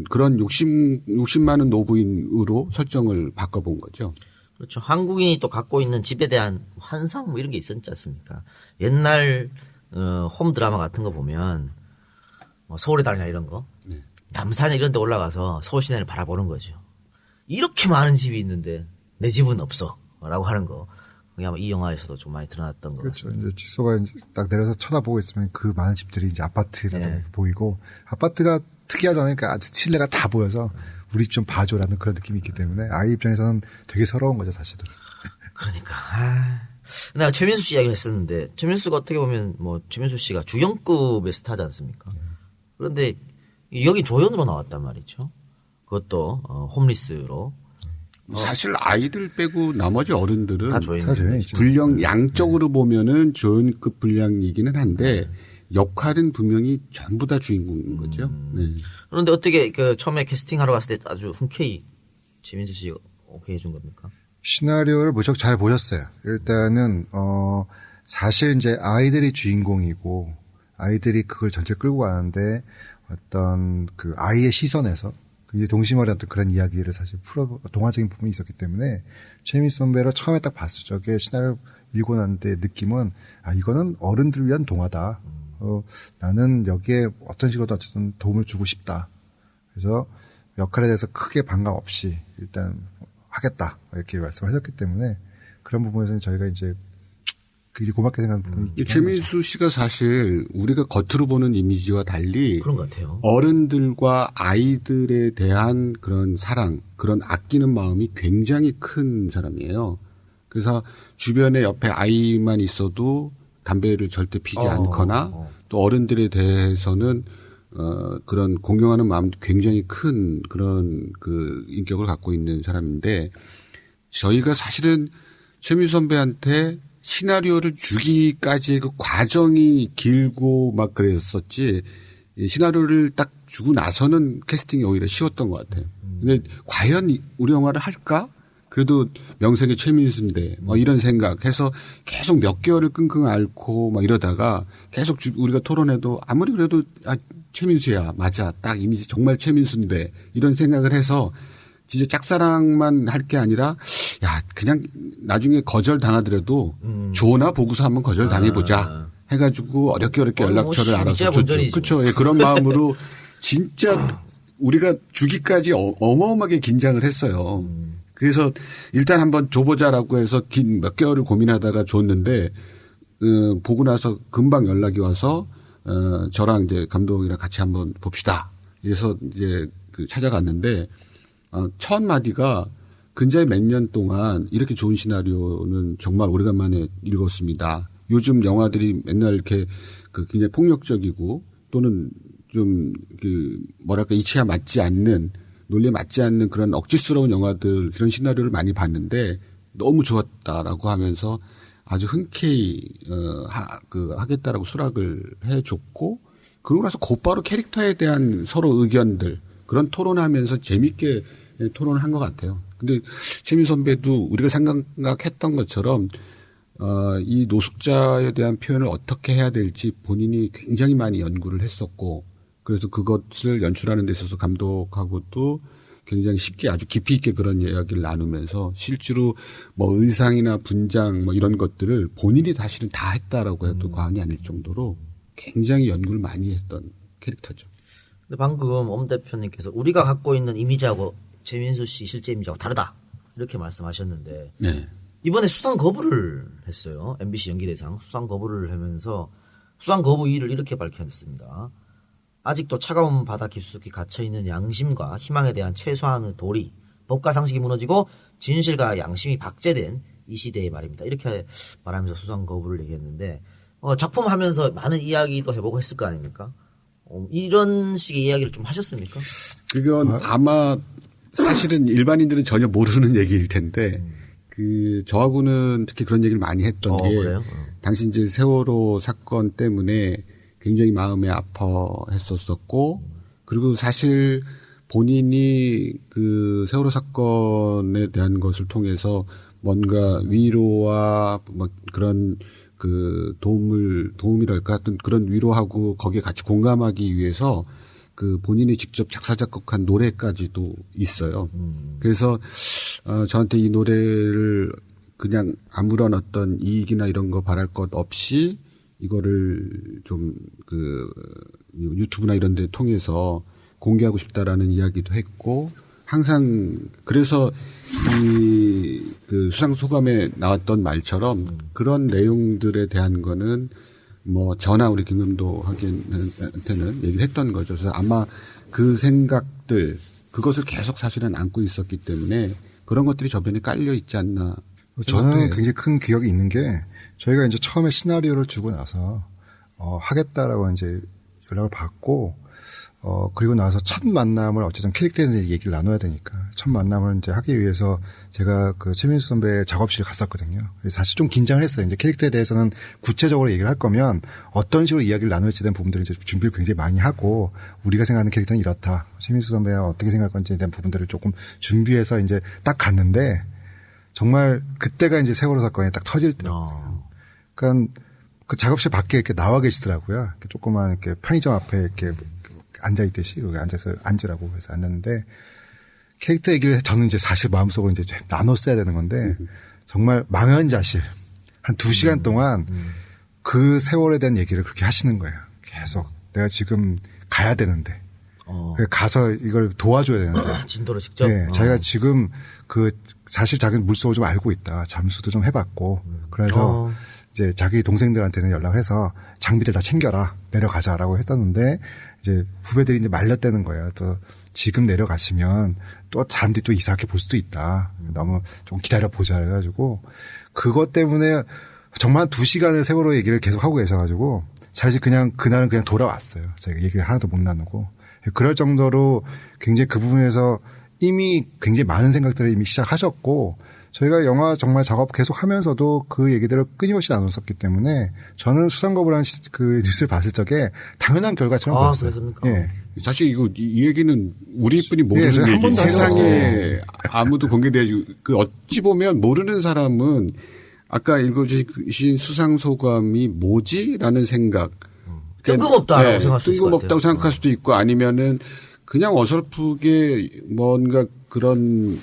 Speaker 6: 그런 욕심 많은 노부인으로 설정을 바꿔본 거죠.
Speaker 2: 그렇죠. 한국인이 또 갖고 있는 집에 대한 환상 뭐 이런 게 있었지 않습니까? 옛날 홈 드라마 같은 거 보면 뭐 서울의 달이나 이런 거 남산 이런 데 올라가서 서울 시내를 바라보는 거죠. 이렇게 많은 집이 있는데 내 집은 없어 라고 하는 거. 그게 아마 이 영화에서도 좀 많이 드러났던 거
Speaker 7: 그렇죠.
Speaker 2: 같습니다.
Speaker 7: 이제 지소가 이제 딱 내려서 쳐다보고 있으면 그 많은 집들이 이제 아파트라든가 보이고 아파트가 특이하잖아요. 그러니까 실내가 다 보여서 우리 좀 봐줘라는 그런 느낌이 있기 때문에 아이 입장에서는 되게 서러운 거죠, 사실은.
Speaker 2: 그러니까. 내가 최민수 씨 이야기를 했었는데 최민수가 어떻게 보면 뭐 최민수 씨가 주연급의 스타지 않습니까? 그런데 여기 조연으로 나왔단 말이죠. 그것도 홈리스로.
Speaker 6: 사실 아이들 빼고 나머지 어른들은
Speaker 2: 다 조연이죠.
Speaker 6: 분량 양적으로 보면은 조연급 분량이기는 한데 역할은 분명히 전부 다 주인공인 거죠. 네.
Speaker 2: 그런데 어떻게 그 처음에 캐스팅하러 갔을 때 아주 흔쾌히 최민수 씨 오케이 해준 겁니까?
Speaker 7: 시나리오를 무척 잘 보셨어요. 일단은 사실 이제 아이들이 주인공이고 아이들이 그걸 전체 끌고 가는데 어떤 그 아이의 시선에서 이제 동심어린 어떤 그런 이야기를 사실 동화적인 부분이 있었기 때문에 최민수 선배를 처음에 딱 봤을 적에 시나리오 읽고 난 때 느낌은 이거는 어른들 위한 동화다. 나는 여기에 어떤 식으로도 어쨌든 도움을 주고 싶다. 그래서 역할에 대해서 크게 반감 없이 일단 하겠다. 이렇게 말씀하셨기 때문에 그런 부분에서는 저희가 이제 굉장히 고맙게 생각하는 부분이 있긴
Speaker 6: 최민수 씨가 사실 우리가 겉으로 보는 이미지와 달리
Speaker 2: 그런 것 같아요.
Speaker 6: 어른들과 아이들에 대한 그런 사랑, 그런 아끼는 마음이 굉장히 큰 사람이에요. 그래서 주변에 옆에 아이만 있어도 담배를 절대 피지 않거나 또 어른들에 대해서는 그런 공경하는 마음도 굉장히 큰 그런 그 인격을 갖고 있는 사람인데 저희가 사실은 최민수 선배한테 시나리오를 주기까지의 그 과정이 길고 막 그랬었지 시나리오를 딱 주고 나서는 캐스팅이 오히려 쉬웠던 것 같아요. 근데 과연 우리 영화를 할까? 그래도 명색의 최민수인데 이런 생각해서 계속 몇 개월을 끙끙 앓고 막 이러다가 계속 우리가 토론해도 아무리 그래도 최민수야 맞아 딱 이미지 정말 최민수인데 이런 생각을 해서 진짜 짝사랑만 할 게 아니라 그냥 나중에 거절 당하더라도 조나 보고서 한번 거절 당해보자 해가지고 어렵게 연락처를 알아서 줬죠. 그렇죠. 예, 그런 마음으로 진짜 우리가 주기까지 어마어마하게 긴장을 했어요. 그래서 일단 한번 줘보자라고 해서 몇 개월을 고민하다가 줬는데 보고 나서 금방 연락이 와서 저랑 이제 감독이랑 같이 한번 봅시다. 그래서 이제 찾아갔는데 첫 마디가 근자에 몇 년 동안 이렇게 좋은 시나리오는 정말 오래간만에 읽었습니다. 요즘 영화들이 맨날 이렇게 굉장히 폭력적이고 또는 좀 이치에 맞지 않는 논리에 맞지 않는 그런 억지스러운 영화들 그런 시나리오를 많이 봤는데 너무 좋았다라고 하면서 아주 흔쾌히 하겠다라고 수락을 해줬고 그러고 나서 곧바로 캐릭터에 대한 서로 의견들 그런 토론하면서 재밌게 토론을 한 것 같아요. 근데 최민수 선배도 우리가 생각했던 것처럼 이 노숙자에 대한 표현을 어떻게 해야 될지 본인이 굉장히 많이 연구를 했었고 그래서 그것을 연출하는 데 있어서 감독하고도 굉장히 쉽게 아주 깊이 있게 그런 이야기를 나누면서 실제로 의상이나 분장 이런 것들을 본인이 사실은 다 했다라고 해도 과언이 아닐 정도로 굉장히 연구를 많이 했던 캐릭터죠.
Speaker 2: 근데 방금 엄 대표님께서 우리가 갖고 있는 이미지하고 최민수 씨 실제 이미지하고 다르다 이렇게 말씀하셨는데
Speaker 6: 네.
Speaker 2: 이번에 수상 거부를 했어요. MBC 연기대상 수상 거부를 하면서 수상 거부 이유를 이렇게 밝혔습니다. 아직도 차가운 바다 깊숙이 갇혀있는 양심과 희망에 대한 최소한의 도리, 법과 상식이 무너지고 진실과 양심이 박제된 이 시대의 말입니다. 이렇게 말하면서 수상 거부를 얘기했는데 작품 하면서 많은 이야기도 해보고 했을 거 아닙니까? 이런 식의 이야기를 좀 하셨습니까?
Speaker 6: 그건 아마 사실은 일반인들은 전혀 모르는 얘기일 텐데 저하고는 특히 그런 얘기를 많이 했던 게
Speaker 2: 그래요?
Speaker 6: 당시 이제 세월호 사건 때문에 굉장히 마음에 아파했었었고 그리고 사실 본인이 그 세월호 사건에 대한 것을 통해서 뭔가 위로와 그런 도움이랄까 하여튼 그런 위로하고 거기에 같이 공감하기 위해서 본인이 직접 작사 작곡한 노래까지도 있어요. 그래서 저한테 이 노래를 그냥 아무런 어떤 이익이나 이런 거 바랄 것 없이 이거를 좀 유튜브나 이런 데 통해서 공개하고 싶다라는 이야기도 했고 항상 그래서 수상 소감에 나왔던 말처럼 그런 내용들에 대한 거는 저나 우리 김금도한테는 얘기를 했던 거죠. 그래서 아마 그 생각들 그것을 계속 사실은 안고 있었기 때문에 그런 것들이 저변에 깔려 있지 않나.
Speaker 7: 저는 굉장히 큰 기억이 있는 게 저희가 이제 처음에 시나리오를 주고 나서 하겠다라고 이제 연락을 받고 그리고 나서 첫 만남을 어쨌든 캐릭터에 대해서 얘기를 나눠야 되니까 첫 만남을 이제 하기 위해서 제가 최민수 선배의 작업실에 갔었거든요. 사실 좀 긴장을 했어요. 이제 캐릭터에 대해서는 구체적으로 얘기를 할 거면 어떤 식으로 이야기를 나눌지에 대한 부분들을 이제 준비를 굉장히 많이 하고 우리가 생각하는 캐릭터는 이렇다. 최민수 선배가 어떻게 생각할 건지에 대한 부분들을 조금 준비해서 이제 딱 갔는데 정말 그때가 이제 세월호 사건이 딱 터질 때였거든요. 그러니까 그 작업실 밖에 이렇게 나와 계시더라고요. 이렇게 조그만 이렇게 편의점 앞에 이렇게 앉아있듯이 여기 앉아서 앉으라고 해서 앉았는데 캐릭터 얘기를 저는 이제 사실 마음속으로 이제 나눴어야 되는 건데 정말 망연자실 한 2시간 동안 그 세월에 대한 얘기를 그렇게 하시는 거예요. 계속 내가 지금 가야 되는데 가서 이걸 도와줘야 되는데
Speaker 2: 진도를 직접.
Speaker 7: 네, 자기가 지금 사실 자기는 물속을 좀 알고 있다. 잠수도 좀 해봤고 그래서 이제 자기 동생들한테는 연락해서 장비들 다 챙겨라 내려가자라고 했었는데 이제 후배들이 이제 말렸다는 거예요. 또 지금 내려가시면 또 사람들이 또 이상하게 볼 수도 있다. 너무 좀 기다려 보자 해가지고 그것 때문에 정말 2시간을 세월호 얘기를 계속 하고 계셔가지고 사실 그냥 그날은 그냥 돌아왔어요. 저희가 얘기를 하나도 못 나누고 그럴 정도로 굉장히 그 부분에서 이미 굉장히 많은 생각들을 이미 시작하셨고 저희가 영화 정말 작업 계속 하면서도 그 얘기들을 끊임없이 나눴었기 때문에 저는 수상거부라는 그 뉴스를 봤을 적에 당연한 결과처럼 보였어요.
Speaker 2: 그렇습니까?
Speaker 7: 예.
Speaker 6: 사실 이 얘기는 우리뿐이 모르는
Speaker 7: 한
Speaker 6: 얘기.
Speaker 7: 번도
Speaker 6: 세상에 아무도 공개되지 어찌 보면 모르는 사람은 아까 읽어주신 수상소감이 뭐지라는 생각.
Speaker 2: 뜬금없다라고 생각할 수 있을 것 같아요.
Speaker 6: 뜬금없다고 생각할 수도 있고 아니면은 그냥 어설프게 뭔가 그런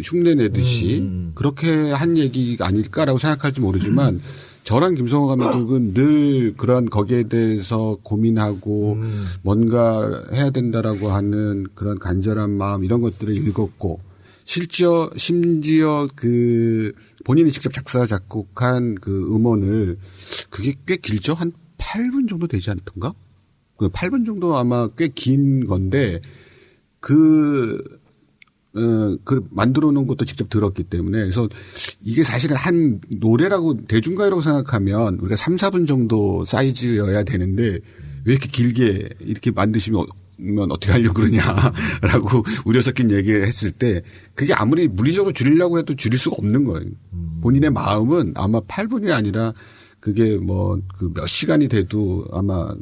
Speaker 6: 흉내 내듯이 그렇게 한 얘기가 아닐까라고 생각할지 모르지만 저랑 김성호 감독은 늘 그런 거기에 대해서 고민하고 뭔가 해야 된다라고 하는 그런 간절한 마음 이런 것들을 읽었고 심지어 본인이 직접 작사 작곡한 음원을 그게 꽤 길죠? 한 8분 정도 되지 않던가? 8분 정도 아마 꽤 긴 건데 만들어 놓은 것도 직접 들었기 때문에 그래서 이게 사실은 한 노래라고 대중가요라고 생각하면 우리가 3, 4분 정도 사이즈여야 되는데 왜 이렇게 길게 이렇게 만드시면 어떻게 하려고 그러냐라고 우려 섞인 얘기했을 때 그게 아무리 물리적으로 줄이려고 해도 줄일 수가 없는 거예요. 본인의 마음은 아마 8분이 아니라 그게 몇 시간이 돼도 아마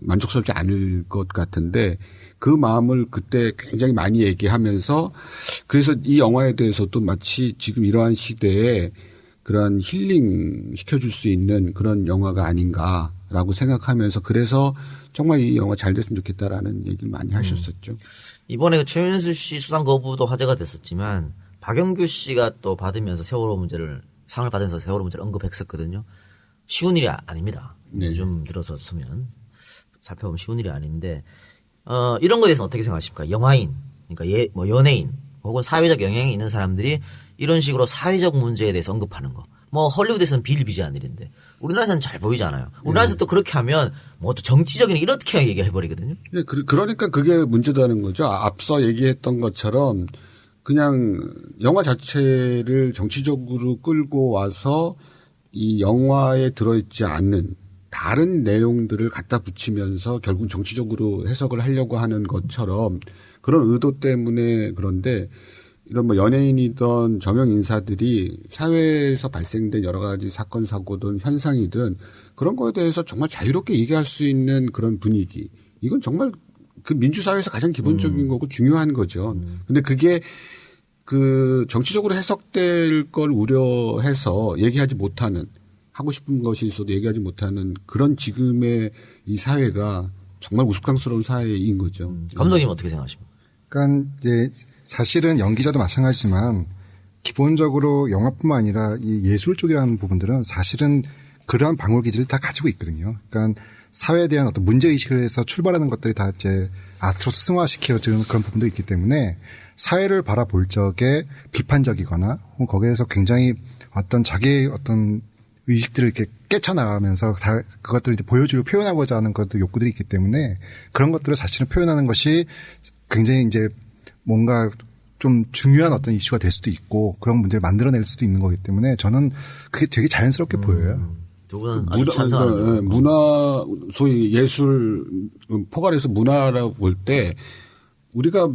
Speaker 6: 만족스럽지 않을 것 같은데 그 마음을 그때 굉장히 많이 얘기하면서 그래서 이 영화에 대해서도 마치 지금 이러한 시대에 그런 힐링 시켜줄 수 있는 그런 영화가 아닌가라고 생각하면서 그래서 정말 이 영화 잘 됐으면 좋겠다라는 얘기를 많이 하셨었죠.
Speaker 2: 이번에 최윤수 씨 수상 거부도 화제가 됐었지만 박영규 씨가 또 받으면서 상을 받으면서 세월호 문제를 언급했었거든요. 쉬운 일이 아닙니다.
Speaker 6: 네.
Speaker 2: 요즘 들어섰으면 살펴보면 쉬운 일이 아닌데 이런 거에 대해서 어떻게 생각하십니까? 영화인, 그러니까 연예인 혹은 사회적 영향이 있는 사람들이 이런 식으로 사회적 문제에 대해서 언급하는 거. 헐리우드에서는 비일비재한 일인데 우리나라에서는 잘 보이지 않아요. 우리나라에서 또 그렇게 하면 또 정치적인 이렇게 얘기를 해버리거든요.
Speaker 6: 네, 그러니까 그게 문제다는 거죠. 앞서 얘기했던 것처럼 그냥 영화 자체를 정치적으로 끌고 와서 이 영화에 들어있지 않는 다른 내용들을 갖다 붙이면서 결국 정치적으로 해석을 하려고 하는 것처럼 그런 의도 때문에 그런데 이런 연예인이든 저명 인사들이 사회에서 발생된 여러 가지 사건, 사고든 현상이든 그런 거에 대해서 정말 자유롭게 얘기할 수 있는 그런 분위기. 이건 정말 민주사회에서 가장 기본적인 거고 중요한 거죠. 근데 그게 정치적으로 해석될 걸 우려해서 얘기하지 못하는 하고 싶은 것이 있어도 얘기하지 못하는 그런 지금의 이 사회가 정말 우스꽝스러운 사회인 거죠.
Speaker 2: 감독님 어떻게 생각하십니까?
Speaker 7: 그러니까 사실은 연기자도 마찬가지지만 기본적으로 영화뿐만 아니라 이 예술 쪽이라는 부분들은 사실은 그러한 방울 기질을 다 가지고 있거든요. 그러니까 사회에 대한 어떤 문제의식을 해서 출발하는 것들이 다 이제 아트로 승화시켜지는 그런 부분도 있기 때문에 사회를 바라볼 적에 비판적이거나 혹은 거기에서 굉장히 어떤 자기의 어떤 의식들을 이렇게 깨쳐나가면서 그것들을 이제 보여주고 표현하고자 하는 것들 욕구들이 있기 때문에 그런 것들을 사실은 표현하는 것이 굉장히 이제 뭔가 좀 중요한 어떤 이슈가 될 수도 있고 그런 문제를 만들어낼 수도 있는 거기 때문에 저는 그게 되게 자연스럽게 보여요.
Speaker 2: 두 분은 아주 찬성하는
Speaker 6: 문화, 소위 예술 포괄해서 문화라고 볼 때 우리가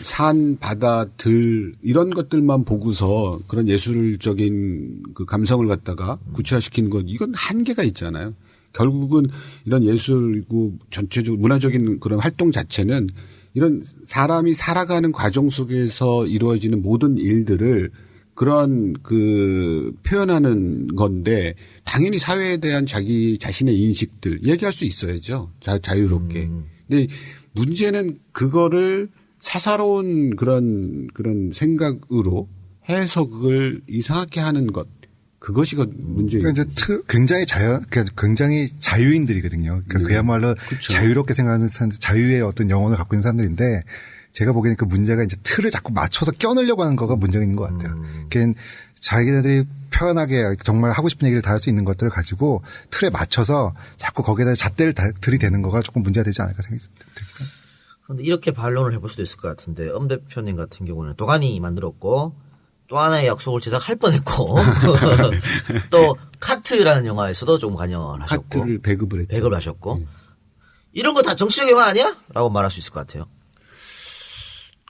Speaker 6: 산, 바다, 들 이런 것들만 보고서 그런 예술적인 감성을 갖다가 구체화시키는 것 이건 한계가 있잖아요. 결국은 이런 예술이고 전체적으로 문화적인 그런 활동 자체는 이런 사람이 살아가는 과정 속에서 이루어지는 모든 일들을 그런 표현하는 건데 당연히 사회에 대한 자기 자신의 인식들 얘기할 수 있어야죠. 자유롭게. 근데 문제는 그거를 사사로운 그런 생각으로 해석을 이상하게 하는 것. 그것이 문제예요.
Speaker 7: 그러니까 이제 굉장히 자유인들이거든요. 그러니까 그야말로
Speaker 6: 그쵸.
Speaker 7: 자유롭게 생각하는 사람들, 자유의 어떤 영혼을 갖고 있는 사람들인데 제가 보기에는 그 문제가 이제 틀을 자꾸 맞춰서 껴넣으려고 하는 거가 문제가 있는 것 같아요. 그러니까 자기들이 편하게 정말 하고 싶은 얘기를 다 할 수 있는 것들을 가지고 틀에 맞춰서 자꾸 거기에다 잣대를 들이대는 거가 조금 문제가 되지 않을까 생각이 듭니다.
Speaker 2: 그런데 이렇게 반론을 해볼 수도 있을 것 같은데 엄 대표님 같은 경우는 도가니 만들었고 또 하나의 약속을 제작할 뻔했고 또 카트라는 영화에서도 좀 관여를 하셨고
Speaker 6: 카트를 배급을 했죠.
Speaker 2: 배급을 하셨고 이런 거 다 정치적 영화 아니야? 라고 말할 수 있을 것 같아요.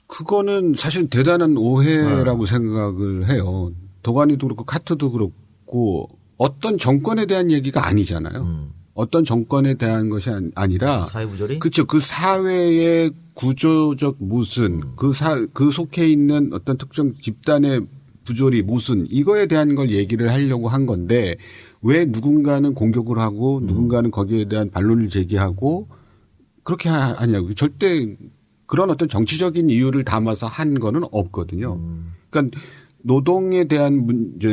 Speaker 6: 그거는 사실 대단한 오해라고 생각을 해요. 도가니도 그렇고 카트도 그렇고 어떤 정권에 대한 얘기가 아니잖아요. 어떤 정권에 대한 것이 아니라
Speaker 2: 사회부조리?
Speaker 6: 그렇죠. 그 사회의 구조적 모순, 그 속해 있는 어떤 특정 집단의 부조리, 모순 이거에 대한 걸 얘기를 하려고 한 건데 왜 누군가는 공격을 하고 누군가는 거기에 대한 반론을 제기하고 그렇게 하냐고. 절대 그런 어떤 정치적인 이유를 담아서 한 거는 없거든요. 그러니까 노동에 대한 문제,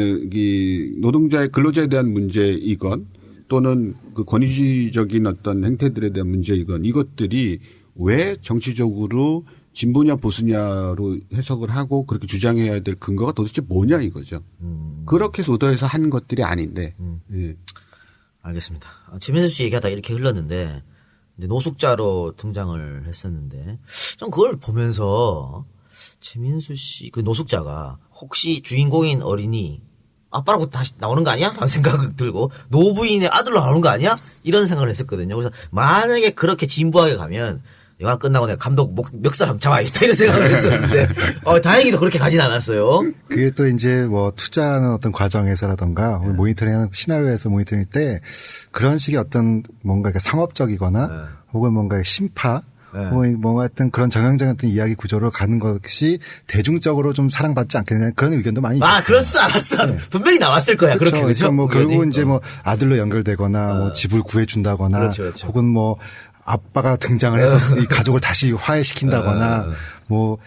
Speaker 6: 노동자의 근로자에 대한 문제이건 또는 그 권위주의적인 어떤 행태들에 대한 문제이건 이것들이 왜 정치적으로 진보냐 보수냐로 해석을 하고 그렇게 주장해야 될 근거가 도대체 뭐냐 이거죠. 그렇게 의도해서 한 것들이 아닌데. 예.
Speaker 2: 알겠습니다. 최민수 씨 얘기하다 이렇게 흘렀는데 이제 노숙자로 등장을 했었는데 좀 그걸 보면서 최민수 씨 그 노숙자가 혹시 주인공인 어린이 아빠라고 다시 나오는 거 아니야? 라는 생각을 들고 노부인의 아들로 나오는 거 아니야? 이런 생각을 했었거든요. 그래서 만약에 그렇게 진부하게 가면 영화 끝나고 내가 감독 멱살 한번 잡아야겠다 이런 생각을 했었는데 다행히도 그렇게 가진 않았어요.
Speaker 7: 그게 또 이제 뭐 투자하는 어떤 과정에서라던가 모니터링하는 시나리오에서 모니터링 때 그런 식의 어떤 뭔가 상업적이거나 혹은 뭔가 심파 혹은 뭔가 하여튼 그런 정형적인 어떤 이야기 구조로 가는 것이 대중적으로 좀 사랑받지 않겠냐 그런 의견도 많이 있었어요.
Speaker 2: 그렇지 않았어.
Speaker 7: 네.
Speaker 2: 분명히 나왔을 거야.
Speaker 7: 그렇죠.
Speaker 2: 그렇게 그렇죠.
Speaker 7: 뭐 결국은 이제 뭐 아들로 연결되거나 뭐 집을 구해준다거나
Speaker 2: 그렇죠.
Speaker 7: 혹은 뭐 아빠가 등장을 해서 이 가족을 다시 화해시킨다거나 뭐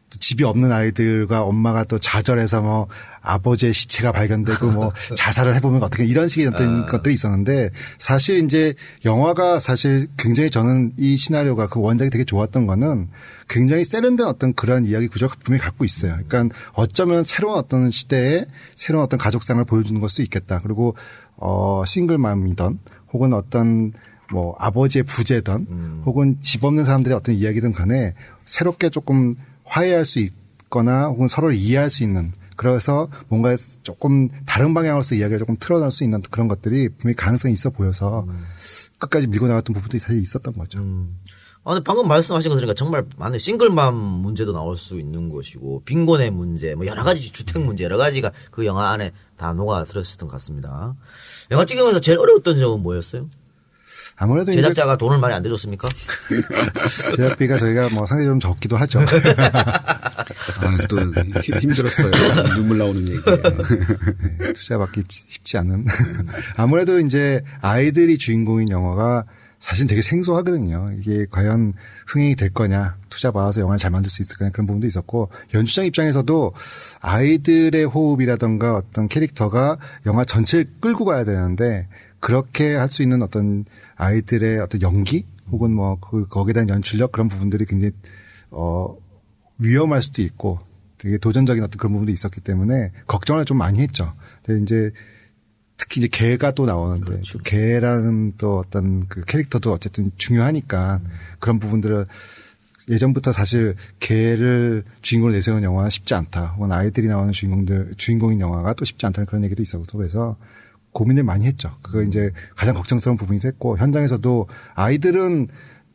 Speaker 7: 집이 없는 아이들과 엄마가 또 좌절해서 뭐 아버지의 시체가 발견되고 뭐 자살을 해보면 어떻게 이런 식의 어떤 것들이 있었는데 사실 이제 영화가 사실 굉장히 저는 이 시나리오가 그 원작이 되게 좋았던 거는 굉장히 세련된 어떤 그런 이야기 구조를 분명히 갖고 있어요. 그러니까 어쩌면 새로운 어떤 시대에 새로운 어떤 가족상을 보여주는 걸 수 있겠다. 그리고 싱글맘이던 혹은 어떤 뭐 아버지의 부재든 혹은 집 없는 사람들의 어떤 이야기든 간에 새롭게 조금 화해할 수 있거나 혹은 서로를 이해할 수 있는 그래서 뭔가 조금 다른 방향으로서 이야기를 조금 틀어낼 수 있는 그런 것들이 분명히 가능성이 있어 보여서 끝까지 밀고 나갔던 부분들이 사실 있었던 거죠.
Speaker 2: 근데 방금 말씀하신 거 들으니까 정말 많은 싱글맘 문제도 나올 수 있는 것이고 빈곤의 문제, 뭐 여러 가지 주택 문제 여러 가지가 그 영화 안에 다 녹아들었을 것 같습니다. 영화 찍으면서 제일 어려웠던 점은 뭐였어요?
Speaker 7: 아무래도
Speaker 2: 제작자가 돈을 많이 안 대줬습니까?
Speaker 7: 제작비가 저희가 뭐 상당히 좀 적기도 하죠.
Speaker 6: 또 힘들었어요. 눈물 나오는 얘기.
Speaker 7: 네, 투자받기 쉽지 않은. 아무래도 이제 아이들이 주인공인 영화가 사실 되게 생소하거든요. 이게 과연 흥행이 될 거냐, 투자 받아서 영화를 잘 만들 수 있을 거냐 그런 부분도 있었고 연출장 입장에서도 아이들의 호흡이라던가 어떤 캐릭터가 영화 전체를 끌고 가야 되는데 그렇게 할 수 있는 어떤 아이들의 어떤 연기 혹은 뭐 거기에 대한 연출력 그런 부분들이 굉장히 위험할 수도 있고 되게 도전적인 어떤 그런 부분도 있었기 때문에 걱정을 좀 많이 했죠. 근데 이제 특히 이제 개가 또 나오는데
Speaker 2: 그렇죠.
Speaker 7: 또 개라는 또 어떤 그 캐릭터도 어쨌든 중요하니까 그런 부분들을 예전부터 사실 개를 주인공으로 내세우는 영화는 쉽지 않다. 혹은 아이들이 나오는 주인공인 영화가 또 쉽지 않다는 그런 얘기도 있었고 그래서 고민을 많이 했죠. 그거 이제 가장 걱정스러운 부분이기도 했고 현장에서도 아이들은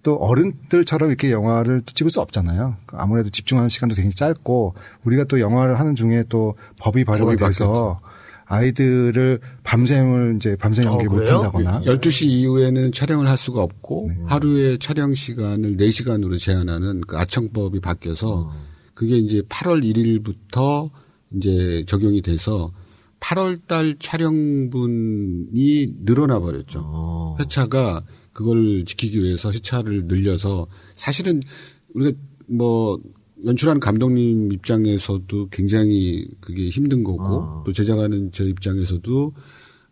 Speaker 7: 또 어른들처럼 이렇게 영화를 찍을 수 없잖아요. 아무래도 집중하는 시간도 굉장히 짧고 우리가 또 영화를 하는 중에 또 법이 발효가 돼서 아이들을 밤샘 연기를 못한다거나
Speaker 6: 12시 이후에는 촬영을 할 수가 없고 하루에 촬영 시간을 4시간으로 제한하는 그 아청법이 바뀌어서 그게 이제 8월 1일부터 이제 적용이 돼서 8월 달 촬영분이 늘어나 버렸죠. 회차가 그걸 지키기 위해서 회차를 늘려서 사실은 우리가 뭐 연출하는 감독님 입장에서도 굉장히 그게 힘든 거고 또 제작하는 저 입장에서도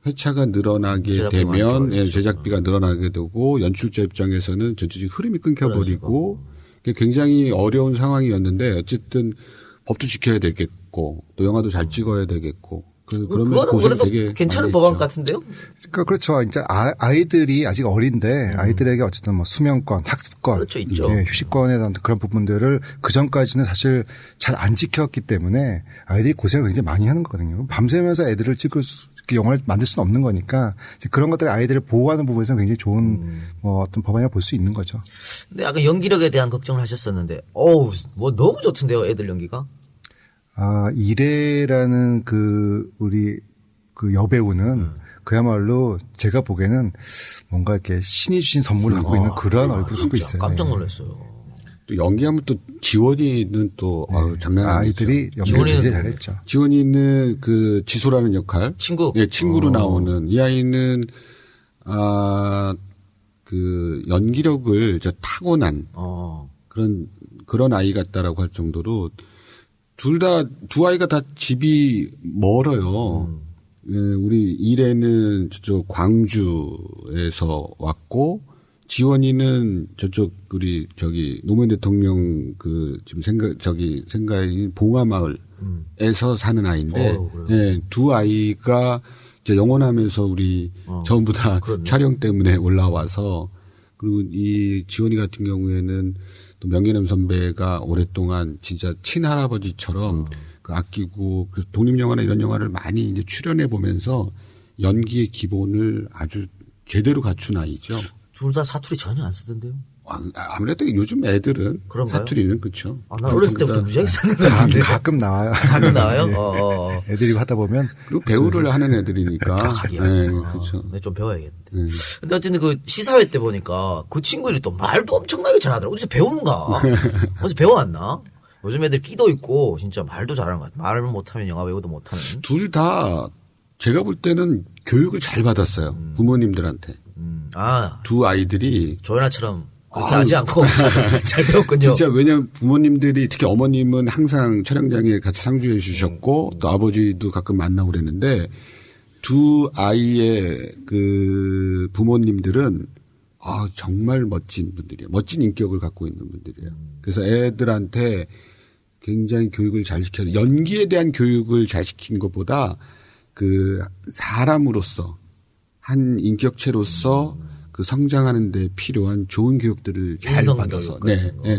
Speaker 6: 회차가 늘어나게 되면 제작비가 늘어나게 되고 연출자 입장에서는 전체적인 흐름이 끊겨버리고 굉장히 어려운 상황이었는데 어쨌든 법도 지켜야 되겠고 또 영화도 잘 찍어야 되겠고 그러면
Speaker 2: 그거는 그래도 괜찮은 법안 같은데요?
Speaker 7: 그러니까 그렇죠. 이제 아이들이 아직 어린데 아이들에게 어쨌든 뭐 수면권, 학습권,
Speaker 2: 그렇죠, 있죠.
Speaker 7: 예, 휴식권에 대한 그런 부분들을 그 전까지는 사실 잘 안 지켰기 때문에 아이들이 고생을 굉장히 많이 하는 거거든요. 밤새면서 애들을 영화를 만들 수는 없는 거니까 그런 것들이 아이들을 보호하는 부분에서 굉장히 좋은 뭐 어떤 법안이라고 볼 수 있는 거죠.
Speaker 2: 근데 아까 연기력에 대한 걱정을 하셨었는데, 어우, 뭐 너무 좋던데요, 애들 연기가?
Speaker 7: 이래라는 우리 여배우는 그야말로 제가 보기에는 뭔가 이렇게 신이 주신 선물을 갖고 있는 그런 얼굴을 갖고 있어요.
Speaker 2: 깜짝 놀랐어요.
Speaker 6: 또 연기하면 또 지원이는 또 장난 아니죠.
Speaker 7: 아이들이 연기를 굉장히 잘했죠.
Speaker 6: 지원이는 그 지소라는 역할, 친구로 나오는 이 아이는 그 연기력을 타고난 그런 아이 같다라고 할 정도로 두 아이가 다 집이 멀어요. 우리 일에는 저쪽 광주에서 왔고, 지원이는 저쪽 우리 노무현 대통령 지금 생가인 봉화마을에서 사는 아이인데, 두 아이가 이제 영원하면서 우리 전부 다 촬영 때문에 올라와서, 그리고 이 지원이 같은 경우에는 또 명계남 선배가 오랫동안 진짜 친할아버지처럼 아끼고 독립영화나 이런 영화를 많이 이제 출연해 보면서 연기의 기본을 아주 제대로 갖춘 아이죠.
Speaker 2: 둘 다 사투리 전혀 안 쓰던데요?
Speaker 6: 아무래도 요즘 애들은
Speaker 2: 그런가요?
Speaker 6: 사투리는 그렇죠.
Speaker 2: 나 어렸을 때부터 무지하게 썼는데.
Speaker 7: 가끔 나와요.
Speaker 2: 가끔 나와요?
Speaker 7: 애들이 하다 보면.
Speaker 6: 그리고 배우를 하는 애들이니까.
Speaker 2: 그렇죠. 네, 좀 배워야겠는데. 근데 어쨌든 그 시사회 때 보니까 그 친구들이 또 말도 엄청나게 잘하더라고. 어디서 배우는가? 어디서 배워왔나? 요즘 애들 끼도 있고 진짜 말도 잘하는 것 같아. 말을 못하면 영화 배우도 못하는.
Speaker 6: 둘 다 제가 볼 때는 교육을 잘 받았어요. 부모님들한테. 두 아이들이.
Speaker 2: 조연아처럼 그렇게 하지 않고 잘 배웠군요.
Speaker 6: 진짜 왜냐면 부모님들이 특히 어머님은 항상 촬영장에 같이 상주해 주셨고 또 아버지도 가끔 만나고 그랬는데 두 아이의 그 부모님들은 정말 멋진 분들이에요. 멋진 인격을 갖고 있는 분들이에요. 그래서 애들한테 굉장히 교육을 잘 시켜서 연기에 대한 교육을 잘 시킨 것보다 그 사람으로서 한 인격체로서 그 성장하는 데 필요한 좋은 교육들을 잘 받아서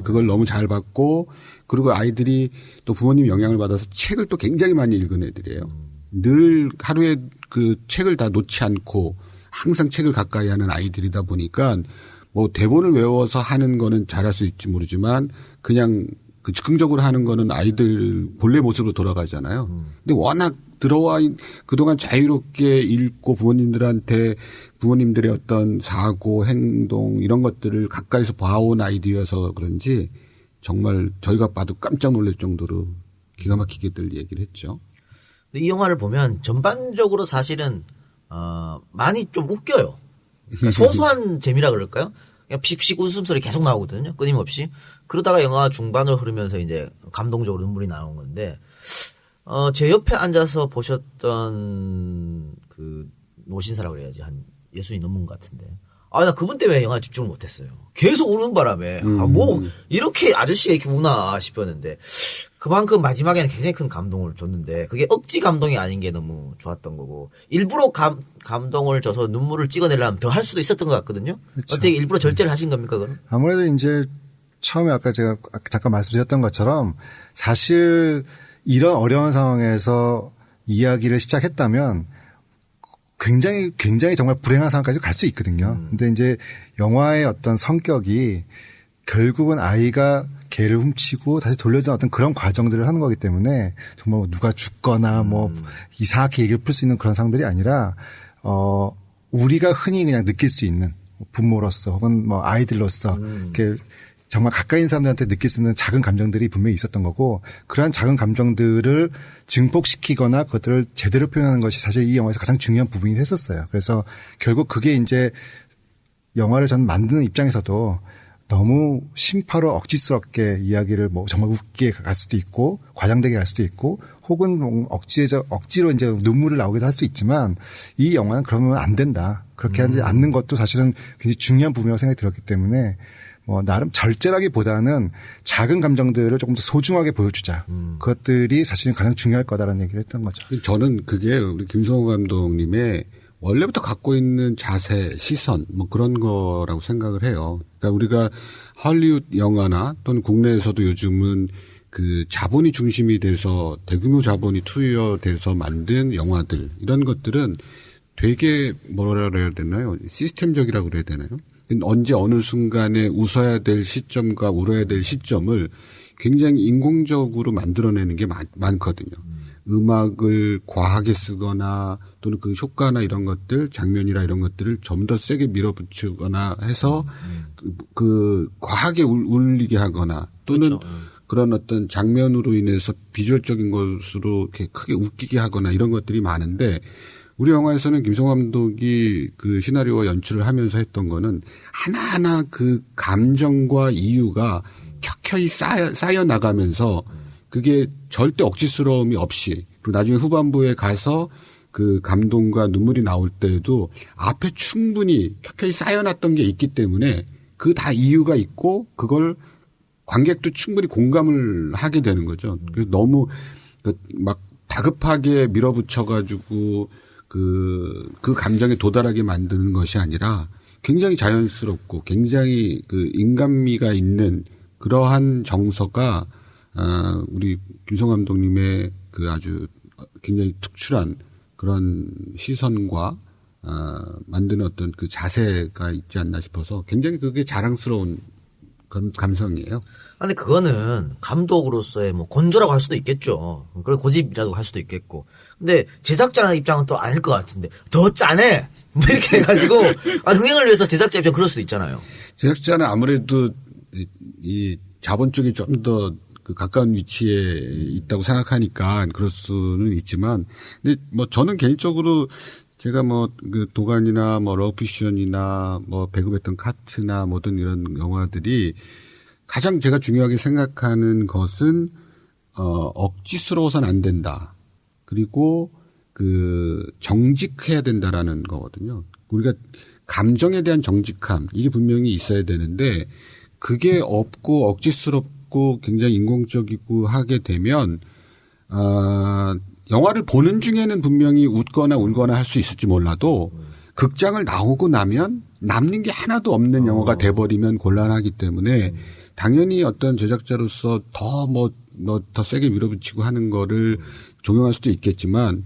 Speaker 6: 그걸 너무 잘 받고 그리고 아이들이 또 부모님 영향을 받아서 책을 또 굉장히 많이 읽은 애들이에요. 늘 하루에 그 책을 다 놓지 않고 항상 책을 가까이 하는 아이들이다 보니까 뭐 대본을 외워서 하는 거는 잘할 수 있지 모르지만 그냥 그 즉흥적으로 하는 거는 아이들 본래 모습으로 돌아가잖아요. 근데 워낙 그동안 자유롭게 읽고 부모님들의 어떤 사고, 행동 이런 것들을 가까이서 봐온 아이들이어서 그런지 정말 저희가 봐도 깜짝 놀랄 정도로 기가 막히게들 얘기를 했죠.
Speaker 2: 근데 이 영화를 보면 전반적으로 사실은 많이 좀 웃겨요. 그러니까 소소한 재미라 그럴까요? 그냥 피식피식 웃음소리 계속 나오거든요. 끊임없이. 그러다가 영화 중반으로 흐르면서 이제 감동적으로 눈물이 나오는 건데 제 옆에 앉아서 보셨던 그 노신사라고 그래야지 한 예순이 넘은 것 같은데 나 그분 때문에 영화에 집중을 못했어요. 계속 우는 바람에 뭐 이렇게 아저씨가 이렇게 우나 싶었는데 그만큼 마지막에는 굉장히 큰 감동을 줬는데 그게 억지 감동이 아닌 게 너무 좋았던 거고 일부러 감동을 줘서 눈물을 찍어내려면 더 할 수도 있었던 것 같거든요. 그렇죠. 어떻게 일부러 절제를 하신 겁니까 그건?
Speaker 7: 아무래도 이제 처음에 아까 제가 잠깐 말씀드렸던 것처럼 사실 이런 어려운 상황에서 이야기를 시작했다면 굉장히 정말 불행한 상황까지 갈 수 있거든요. 근데 이제 영화의 어떤 성격이 결국은 아이가 개를 훔치고 다시 돌려주는 어떤 그런 과정들을 하는 거기 때문에 정말 뭐 누가 죽거나 뭐 이상하게 얘기를 풀 수 있는 그런 상황들이 아니라 우리가 흔히 그냥 느낄 수 있는 부모로서 혹은 뭐 아이들로서 이렇게 정말 가까이 있는 사람들한테 느낄 수 있는 작은 감정들이 분명히 있었던 거고 그러한 작은 감정들을 증폭시키거나 그것들을 제대로 표현하는 것이 사실 이 영화에서 가장 중요한 부분이 했었어요. 그래서 결국 그게 이제 영화를 저는 만드는 입장에서도 너무 심파로 억지스럽게 이야기를 뭐 정말 웃기게 갈 수도 있고 과장되게 갈 수도 있고 혹은 뭐 억지로 이제 눈물을 나오기도 할 수도 있지만 이 영화는 그러면 안 된다. 그렇게 하지 않는 것도 사실은 굉장히 중요한 부분이라고 생각이 들었기 때문에 뭐 나름 절제라기보다는 작은 감정들을 조금 더 소중하게 보여주자. 그것들이 사실은 가장 중요할 거다라는 얘기를 했던 거죠.
Speaker 6: 저는 그게 우리 김성호 감독님의 원래부터 갖고 있는 자세, 시선 뭐 그런 거라고 생각을 해요. 그러니까 우리가 할리우드 영화나 또는 국내에서도 요즘은 그 자본이 중심이 돼서 대규모 자본이 투여돼서 만든 영화들 이런 것들은 되게 뭐라 그래야 되나요? 시스템적이라고 그래야 되나요? 언제 어느 순간에 웃어야 될 시점과 울어야 될 시점을 굉장히 인공적으로 만들어내는 게 많거든요. 음악을 과하게 쓰거나 또는 그 효과나 이런 것들, 장면이나 이런 것들을 좀 더 세게 밀어붙이거나 해서 그 과하게 울리게 하거나 또는
Speaker 2: 그렇죠.
Speaker 6: 그런 어떤 장면으로 인해서 비주얼적인 것으로 이렇게 크게 웃기게 하거나 이런 것들이 많은데 우리 영화에서는 김성호 감독이 그 시나리오와 연출을 하면서 했던 거는 하나하나 그 감정과 이유가 켜켜이 쌓여 나가면서 그게 절대 억지스러움이 없이 그리고 나중에 후반부에 가서 그 감동과 눈물이 나올 때에도 앞에 충분히 켜켜이 쌓여놨던 게 있기 때문에 그 다 이유가 있고 그걸 관객도 충분히 공감을 하게 되는 거죠. 그래서 너무 막 다급하게 밀어붙여가지고 그 감정에 도달하게 만드는 것이 아니라 굉장히 자연스럽고 굉장히 그 인간미가 있는 그러한 정서가 우리 김성호 감독님의 그 아주 굉장히 특출한 그런 시선과 만드는 어떤 그 자세가 있지 않나 싶어서 굉장히 그게 자랑스러운 감성이에요.
Speaker 2: 근데 그거는 감독으로서의 뭐 건조라고 할 수도 있겠죠. 그리고 고집이라고 할 수도 있겠고. 근데 제작자 입장은 또 아닐 것 같은데 더 짜네. 뭐 이렇게 해가지고 흥행을 위해서 제작자 입장 그럴 수도 있잖아요.
Speaker 6: 제작자는 아무래도 이 자본 쪽이 좀 더 그 가까운 위치에 있다고 생각하니까 그럴 수는 있지만, 근데 뭐 저는 개인적으로 제가 뭐 그 도간이나 뭐 러브피션이나 뭐 배급했던 카트나 뭐든 이런 영화들이 가장 제가 중요하게 생각하는 것은 억지스러워서는 안 된다. 그리고 그 정직해야 된다라는 거거든요. 우리가 감정에 대한 정직함 이게 분명히 있어야 되는데 그게 없고 억지스럽고 굉장히 인공적이고 하게 되면 영화를 보는 중에는 분명히 웃거나 울거나 할 수 있을지 몰라도 극장을 나오고 나면 남는 게 하나도 없는 영화가 돼버리면 곤란하기 때문에 당연히 어떤 제작자로서 더 세게 밀어붙이고 하는 거를 종용할 수도 있겠지만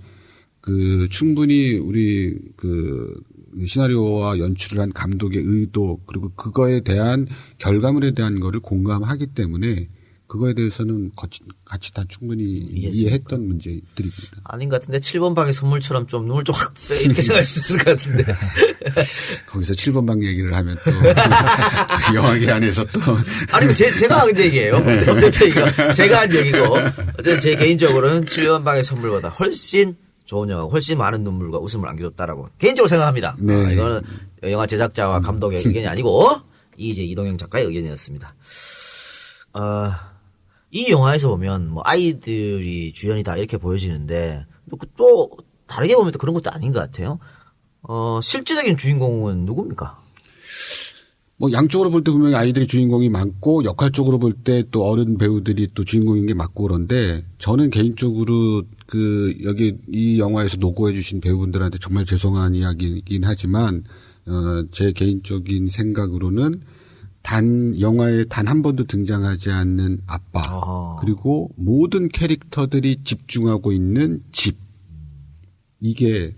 Speaker 6: 그 충분히 우리 그 시나리오와 연출을 한 감독의 의도 그리고 그거에 대한 결과물에 대한 거를 공감하기 때문에 그거에 대해서는 같이 다 충분히 이해했던 문제들입니다.
Speaker 2: 아닌 것 같은데 7번 방의 선물처럼 좀 눈물 좀 확 빼 이렇게 생각할 수 있을 것 같은데.
Speaker 6: 거기서 7번 방 얘기를 하면 또 영화계 안에서 또
Speaker 2: 아니 제가 한 얘기예요. 대표가 제가 한 얘기고 어쨌든 제 개인적으로는 7번 방의 선물보다 훨씬 좋은 영화, 훨씬 많은 눈물과 웃음을 안겨줬다라고 개인적으로 생각합니다.
Speaker 6: 네.
Speaker 2: 이거는 영화 제작자와 감독의 의견이 아니고 이제 이동영 작가의 의견이었습니다. 이 영화에서 보면 뭐 아이들이 주연이다 이렇게 보여지는데 또 다르게 보면 또 그런 것도 아닌 것 같아요. 실제적인 주인공은 누굽니까?
Speaker 6: 뭐 양쪽으로 볼 때 분명히 아이들이 주인공이 많고 역할적으로 볼 때 또 어른 배우들이 또 주인공인 게 맞고 그런데 저는 개인적으로 그 여기 이 영화에서 노고해 주신 배우분들한테 정말 죄송한 이야기이긴 하지만 제 개인적인 생각으로는 영화에 단 한 번도 등장하지 않는 아빠 그리고 모든 캐릭터들이 집중하고 있는 집 이게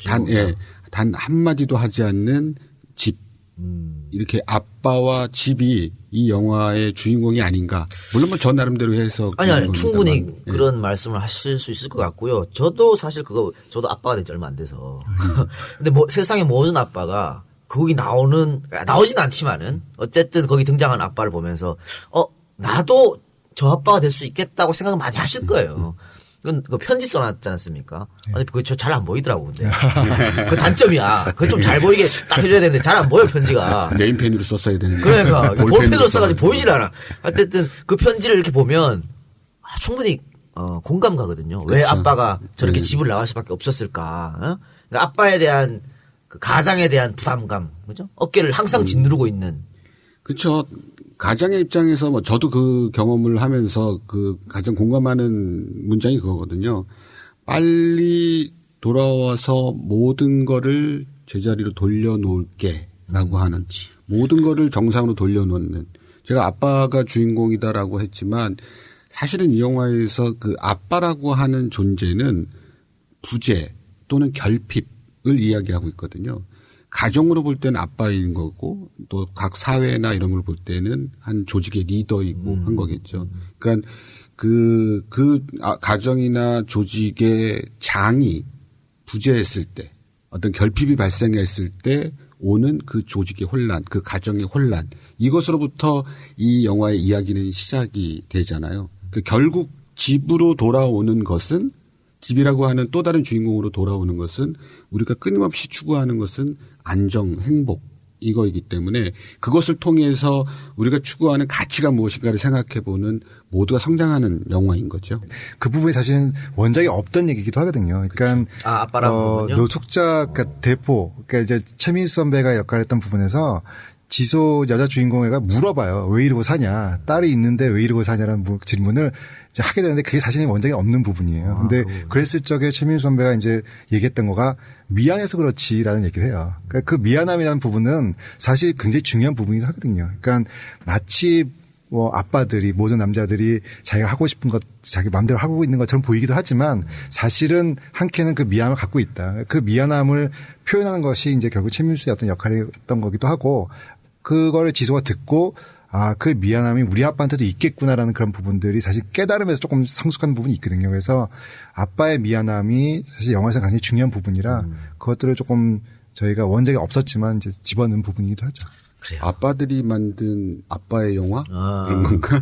Speaker 6: 단 한마디도 하지 않는 집 이렇게 아빠와 집이 이 영화의 주인공이 아닌가. 물론 뭐 저 나름대로 해서.
Speaker 2: 아니, 충분히 그런 말씀을 하실 수 있을 것 같고요. 저도 사실 저도 아빠가 된 지 얼마 안 돼서. 근데 뭐 세상의 모든 아빠가 거기 나오진 않지만은 어쨌든 거기 등장한 아빠를 보면서 나도 저 아빠가 될 수 있겠다고 생각을 많이 하실 거예요. 그건 그 편지 써놨지 않습니까? 근데 그게 저 잘 안 보이더라고, 근데. 그 단점이야. 그거 좀 잘 보이게 딱 해줘야 되는데 잘 안 보여, 편지가.
Speaker 6: 네임펜으로 썼어야 되는데.
Speaker 2: 그러니까. 볼펜으로 써가지고 보이질 않아. 어쨌든 그 편지를 이렇게 보면 충분히, 공감 가거든요. 왜
Speaker 6: 그렇죠.
Speaker 2: 아빠가 저렇게 집을 나갈 수밖에 없었을까. 그러니까 아빠에 대한 그 가장에 대한 부담감, 그죠? 어깨를 항상 짓누르고 있는.
Speaker 6: 그렇죠. 가장의 입장에서 뭐 저도 그 경험을 하면서 그 가장 공감하는 문장이 그거거든요. 빨리 돌아와서 모든 거를 제자리로 돌려놓을게라고 하는 모든 거를 정상으로 돌려놓는. 제가 아빠가 주인공이다라고 했지만 사실은 이 영화에서 그 아빠라고 하는 존재는 부재 또는 결핍을 이야기하고 있거든요. 가정으로 볼 때는 아빠인 거고 또 각 사회나 이런 걸 볼 때는 한 조직의 리더이고 한 거겠죠. 그러니까 가정이나 조직의 장이 부재했을 때 어떤 결핍이 발생했을 때 오는 그 조직의 혼란, 그 가정의 혼란 이것으로부터 이 영화의 이야기는 시작이 되잖아요. 결국 집으로 돌아오는 것은 집이라고 하는 또 다른 주인공으로 돌아오는 것은 우리가 끊임없이 추구하는 것은 안정, 행복 이거이기 때문에 그것을 통해서 우리가 추구하는 가치가 무엇인가를 생각해보는 모두가 성장하는 영화인 거죠.
Speaker 7: 그 부분이 사실은 원작에 없던 얘기기도 하거든요. 그러니까
Speaker 2: 아빠라는 부분요?
Speaker 7: 노숙자, 그러니까 대포, 그러니까 이제 최민수 선배가 역할했던 부분에서 지소 여자 주인공애가 물어봐요. 왜 이러고 사냐? 딸이 있는데 왜 이러고 사냐라는 질문을 이제 하게 되는데 그게 사실은 원작에 없는 부분이에요. 근데 그랬을 적에 최민수 선배가 이제 얘기했던 거가 미안해서 그렇지라는 얘기를 해요. 그러니까 그 미안함이라는 부분은 사실 굉장히 중요한 부분이긴 하거든요. 그러니까 마치 뭐 아빠들이 모든 남자들이 자기가 하고 싶은 것 자기 마음대로 하고 있는 것처럼 보이기도 하지만 사실은 한켠은 그 미안함을 갖고 있다. 그 미안함을 표현하는 것이 이제 결국 최민수의 어떤 역할이었던 거기도 하고 그거를 지소가 듣고 아, 그 미안함이 우리 아빠한테도 있겠구나라는 그런 부분들이 사실 깨달으면서 조금 성숙한 부분이 있거든요. 그래서 아빠의 미안함이 사실 영화에서 굉장히 중요한 부분이라 그것들을 조금 저희가 원작에 없었지만 이제 집어넣은 부분이기도 하죠.
Speaker 2: 그래요.
Speaker 6: 아빠들이 만든 아빠의 영화? 그런 건가?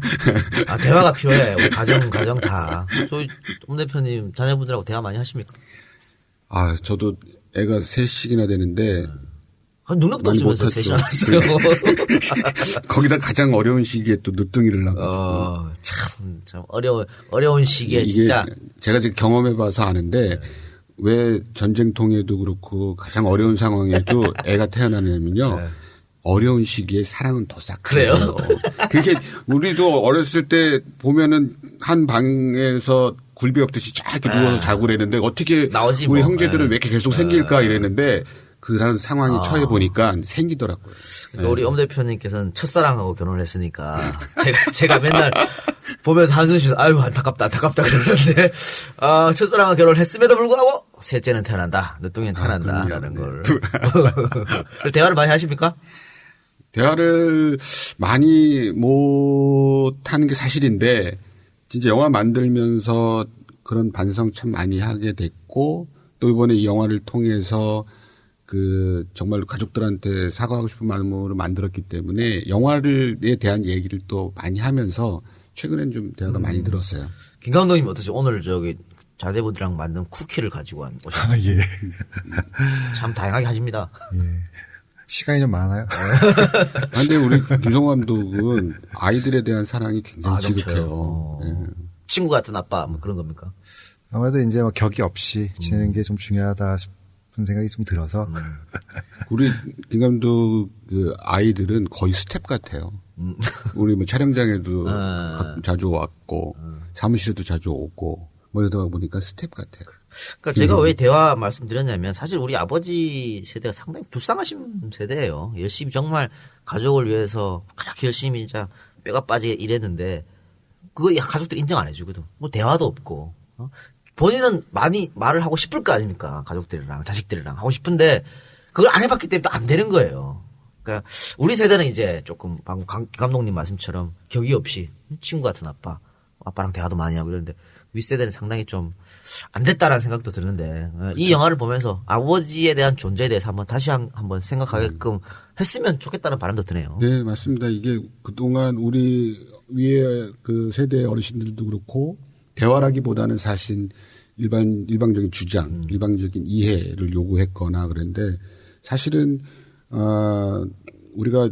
Speaker 2: 대화가 필요해. 우리 가정 다. 저희 ום 대표님 자녀분들하고 대화 많이 하십니까?
Speaker 6: 저도 애가 3씩이나 되는데
Speaker 2: 능력도 없으면서 셋이 안 왔어요.
Speaker 6: 거기다 가장 어려운 시기에 또 늦둥이를 낳아서.
Speaker 2: 참 어려운 시기에
Speaker 6: 이게
Speaker 2: 진짜.
Speaker 6: 제가 지금 경험해봐서 아는데 왜 전쟁통에도 그렇고 가장 어려운 상황에도 애가 태어나냐면요. 어려운 시기에 사랑은 더 싹.
Speaker 2: 그래요?
Speaker 6: 그게 우리도 어렸을 때 보면은 한 방에서 굴비역듯이 쫙 이렇게 누워서 자고 그랬는데 어떻게
Speaker 2: 나오지
Speaker 6: 우리
Speaker 2: 뭐.
Speaker 6: 형제들은 왜 이렇게 계속 생길까 이랬는데 그런 상황이 처해 보니까 생기더라고요.
Speaker 2: 그러니까 우리 옴 대표님께서는 첫사랑하고 결혼을 했으니까 제가 맨날 보면서 한숨 쉬면서 아유 안타깝다 그러는데 첫사랑하고 결혼을 했음에도 불구하고 셋째는 태어난다. 늦둥이는 태어난다라는 걸. 대화를 많이 하십니까?
Speaker 6: 대화를 많이 못하는 게 사실인데 진짜 영화 만들면서 그런 반성 참 많이 하게 됐고 또 이번에 이 영화를 통해서 정말 가족들한테 사과하고 싶은 마음으로 만들었기 때문에 영화에 대한 얘기를 또 많이 하면서 최근엔 좀 대화가 많이 늘었어요.
Speaker 2: 김 감독님 어떠세요? 오늘 자제분들이랑 만든 쿠키를 가지고 오셨어요.
Speaker 7: 예.
Speaker 2: 참 다양하게 하십니다.
Speaker 7: 예. 시간이 좀 많아요.
Speaker 6: 근데 우리 김성호 감독은 아이들에 대한 사랑이 굉장히 지극해요. 네.
Speaker 2: 친구 같은 아빠 뭐 그런 겁니까?
Speaker 7: 아무래도 이제 뭐 격이 없이 지내는 게 좀 중요하다 싶은 생각이 좀 들어서.
Speaker 6: 우리 김 감독 아이들은 거의 스텝 같아요. 우리 뭐 촬영장에도 자주 왔고 사무실에도 자주 오고 뭐 이러다 보니까 스텝 같아요.
Speaker 2: 그러니까 제가 왜 대화 말씀드렸냐면 사실 우리 아버지 세대가 상당히 불쌍하신 세대예요. 열심히 정말 가족을 위해서 그렇게 열심히 진짜 뼈가 빠지게 일했는데 그거 가족들이 인정 안 해주거든. 뭐 대화도 없고 본인은 많이 말을 하고 싶을 거 아닙니까? 가족들이랑 자식들이랑 하고 싶은데 그걸 안 해봤기 때문에 또 안 되는 거예요. 그러니까 우리 세대는 이제 조금 방금 감독님 말씀처럼 격이 없이 친구 같은 아빠랑 대화도 많이 하고 이러는데 윗세대는 상당히 좀 안 됐다라는 생각도 드는데 이 영화를 보면서 아버지에 대한 존재에 대해서 다시 한번 생각하게끔 했으면 좋겠다는 바람도 드네요.
Speaker 6: 네, 맞습니다. 이게 그동안 우리 위에 그 세대 어르신들도 그렇고 대화라기보다는 사실 일방적인 주장, 일방적인 이해를 요구했거나 그런데 사실은 우리가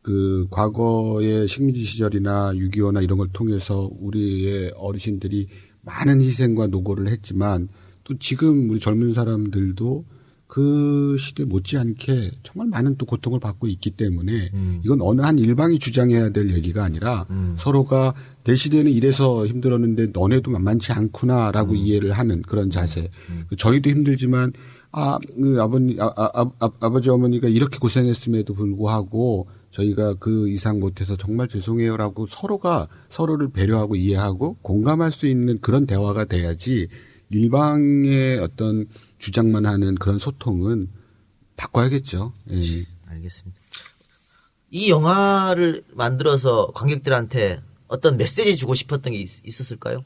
Speaker 6: 그 과거의 식민지 시절이나 6.25나 이런 걸 통해서 우리의 어르신들이 많은 희생과 노고를 했지만 또 지금 우리 젊은 사람들도 그 시대 못지않게 정말 많은 또 고통을 받고 있기 때문에 이건 어느 한 일방이 주장해야 될 얘기가 아니라 서로가 내 시대는 이래서 힘들었는데 너네도 만만치 않구나라고 이해를 하는 그런 자세. 저희도 힘들지만 아버지 어머니가 이렇게 고생했음에도 불구하고 저희가 그 이상 못해서 정말 죄송해요라고 서로가 서로를 배려하고 이해하고 공감할 수 있는 그런 대화가 돼야지 일방의 어떤 주장만 하는 그런 소통은 바꿔야겠죠. 예.
Speaker 2: 알겠습니다. 이 영화를 만들어서 관객들한테 어떤 메시지 주고 싶었던 게 있었을까요?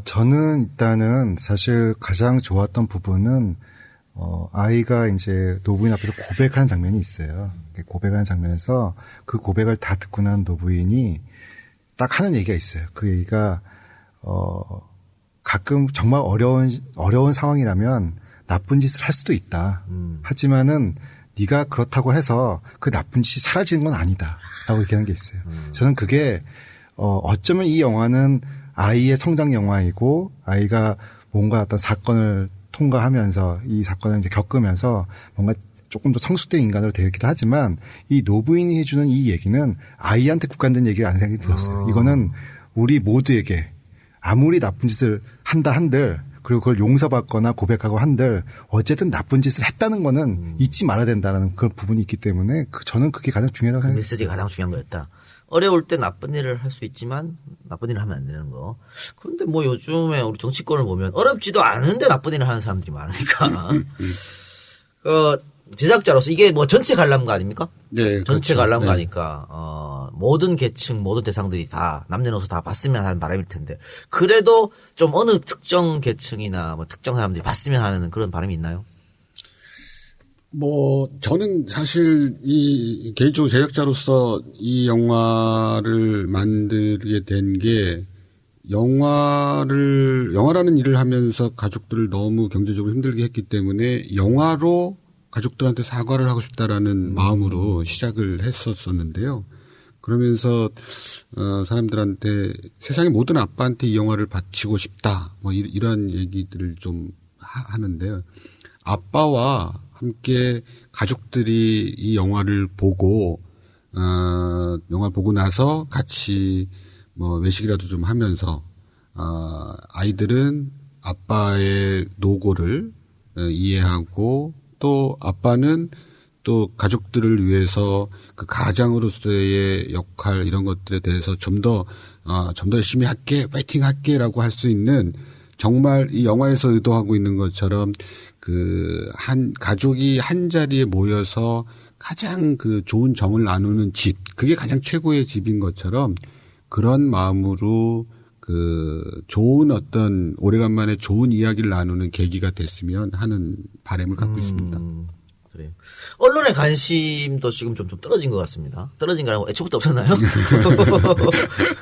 Speaker 7: 저는 일단은 사실 가장 좋았던 부분은 아이가 이제 노부인 앞에서 고백하는 장면이 있어요. 고백하는 장면에서 그 고백을 다 듣고 난 노부인이 딱 하는 얘기가 있어요. 그 얘기가 가끔 정말 어려운 상황이라면 나쁜 짓을 할 수도 있다. 하지만은 네가 그렇다고 해서 그 나쁜 짓이 사라지는 건 아니다라고 얘기하는 게 있어요. 저는 그게 어쩌면 이 영화는 아이의 성장 영화이고 아이가 뭔가 어떤 사건을 통과하면서 이 사건을 이제 겪으면서 뭔가 조금 더 성숙된 인간으로 되었기도 하지만 이 노부인이 해주는 이 얘기는 아이한테 국한된 얘기를 안 생각이 들었어요. 이거는 우리 모두에게 아무리 나쁜 짓을 한다 한들 그리고 그걸 용서받거나 고백하고 한들 어쨌든 나쁜 짓을 했다는 거는 잊지 말아야 된다는 그런 부분이 있기 때문에 저는 그게 가장 중요하다고 생각해요.
Speaker 2: 메시지가 가장 중요한 거였다. 어려울 때 나쁜 일을 할 수 있지만 나쁜 일을 하면 안 되는 거. 그런데 뭐 요즘에 우리 정치권을 보면 어렵지도 않은데 나쁜 일을 하는 사람들이 많으니까. 제작자로서 이게 뭐 전체 관람가 아닙니까?
Speaker 6: 네.
Speaker 2: 전체
Speaker 6: 그렇죠.
Speaker 2: 관람가니까, 모든 계층, 모든 대상들이 다 남녀노소 다 봤으면 하는 바람일 텐데. 그래도 좀 어느 특정 계층이나 뭐 특정 사람들이 봤으면 하는 그런 바람이 있나요?
Speaker 6: 저는 사실 개인적으로 제작자로서 이 영화를 만들게 된 게 영화라는 일을 하면서 가족들을 너무 경제적으로 힘들게 했기 때문에 영화로 가족들한테 사과를 하고 싶다라는 마음으로 시작을 했었었는데요. 그러면서 사람들한테 세상의 모든 아빠한테 이 영화를 바치고 싶다. 뭐 이런 얘기들을 좀 하는데요. 아빠와 함께 가족들이 이 영화를 보고 영화 보고 나서 같이 뭐 외식이라도 좀 하면서 아이들은 아빠의 노고를 이해하고 또 아빠는 또 가족들을 위해서 그 가장으로서의 역할 이런 것들에 대해서 좀 더 열심히 할게, 파이팅 할게라고 할 수 있는 정말 이 영화에서 의도하고 있는 것처럼 가족이 한 자리에 모여서 가장 그 좋은 정을 나누는 집, 그게 가장 최고의 집인 것처럼 그런 마음으로 좋은 어떤 오래간만에 좋은 이야기를 나누는 계기가 됐으면 하는 바람을 갖고 있습니다.
Speaker 2: 그래요. 언론의 관심도 지금 좀 떨어진 것 같습니다. 떨어진 거라고 애초부터 없었나요?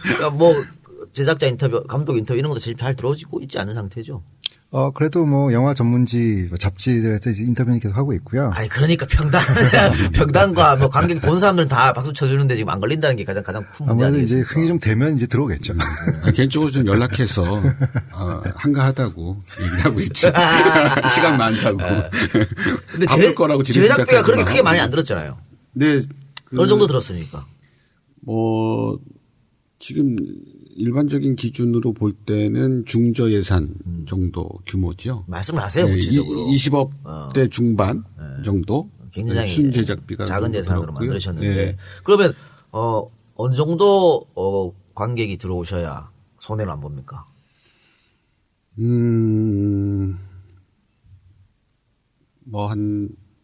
Speaker 2: 그러니까 뭐 제작자 인터뷰, 감독 인터뷰 이런 것도 지금 잘 들어오고 있지 않은 상태죠.
Speaker 7: 그래도 뭐 영화 전문지 잡지들에서 인터뷰는 계속 하고 있고요.
Speaker 2: 아니 그러니까 평단과 뭐 관객 본 사람들은 다 박수 쳐주는데 지금 안 걸린다는 게 가장 큰 문제
Speaker 7: 아무래도
Speaker 2: 아니겠습니까?
Speaker 7: 이제 흥이 좀 되면 이제 들어오겠죠.
Speaker 6: 개인적으로 좀 연락해서 한가하다고 얘기하고 있지. 시간 많다고.
Speaker 2: 근데
Speaker 6: 바쁠 거라고 지금
Speaker 2: 제작비가 그렇게
Speaker 6: 생각하지만.
Speaker 2: 크게 많이 안 들었잖아요.
Speaker 6: 네.
Speaker 2: 어느 정도 들었습니까? 지금
Speaker 6: 일반적인 기준으로 볼 때는 중저 예산 정도 규모죠.
Speaker 2: 말씀을 하세요,
Speaker 6: 네,
Speaker 2: 구체적으로.
Speaker 6: 20억대 중반 정도.
Speaker 2: 굉장히
Speaker 6: 순 제작비가
Speaker 2: 작은 예산으로
Speaker 6: 들었고요.
Speaker 2: 만드셨는데
Speaker 6: 네.
Speaker 2: 그러면 어느 정도 관객이 들어오셔야 손해를 안 봅니까?
Speaker 6: 한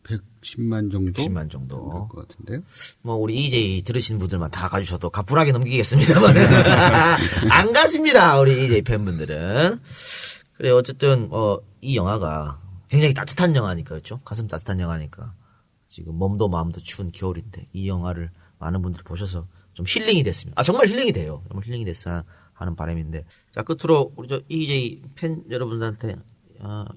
Speaker 6: 110만 정도?
Speaker 2: 110만 정도.
Speaker 6: 될 것 같은데요.
Speaker 2: 뭐 우리 EJ 들으신 분들만 다 가주셔도 가뿐하게 넘기겠습니다만 안 가십니다, 우리 EJ 팬분들은. 그래 어쨌든 이 영화가 굉장히 따뜻한 영화니까 그렇죠? 가슴 따뜻한 영화니까 지금 몸도 마음도 추운 겨울인데 이 영화를 많은 분들이 보셔서 좀 힐링이 됐습니다. 정말 힐링이 돼요. 정말 힐링이 됐으면 하는 바람인데. 자, 끝으로 우리 저 EJ 팬 여러분들한테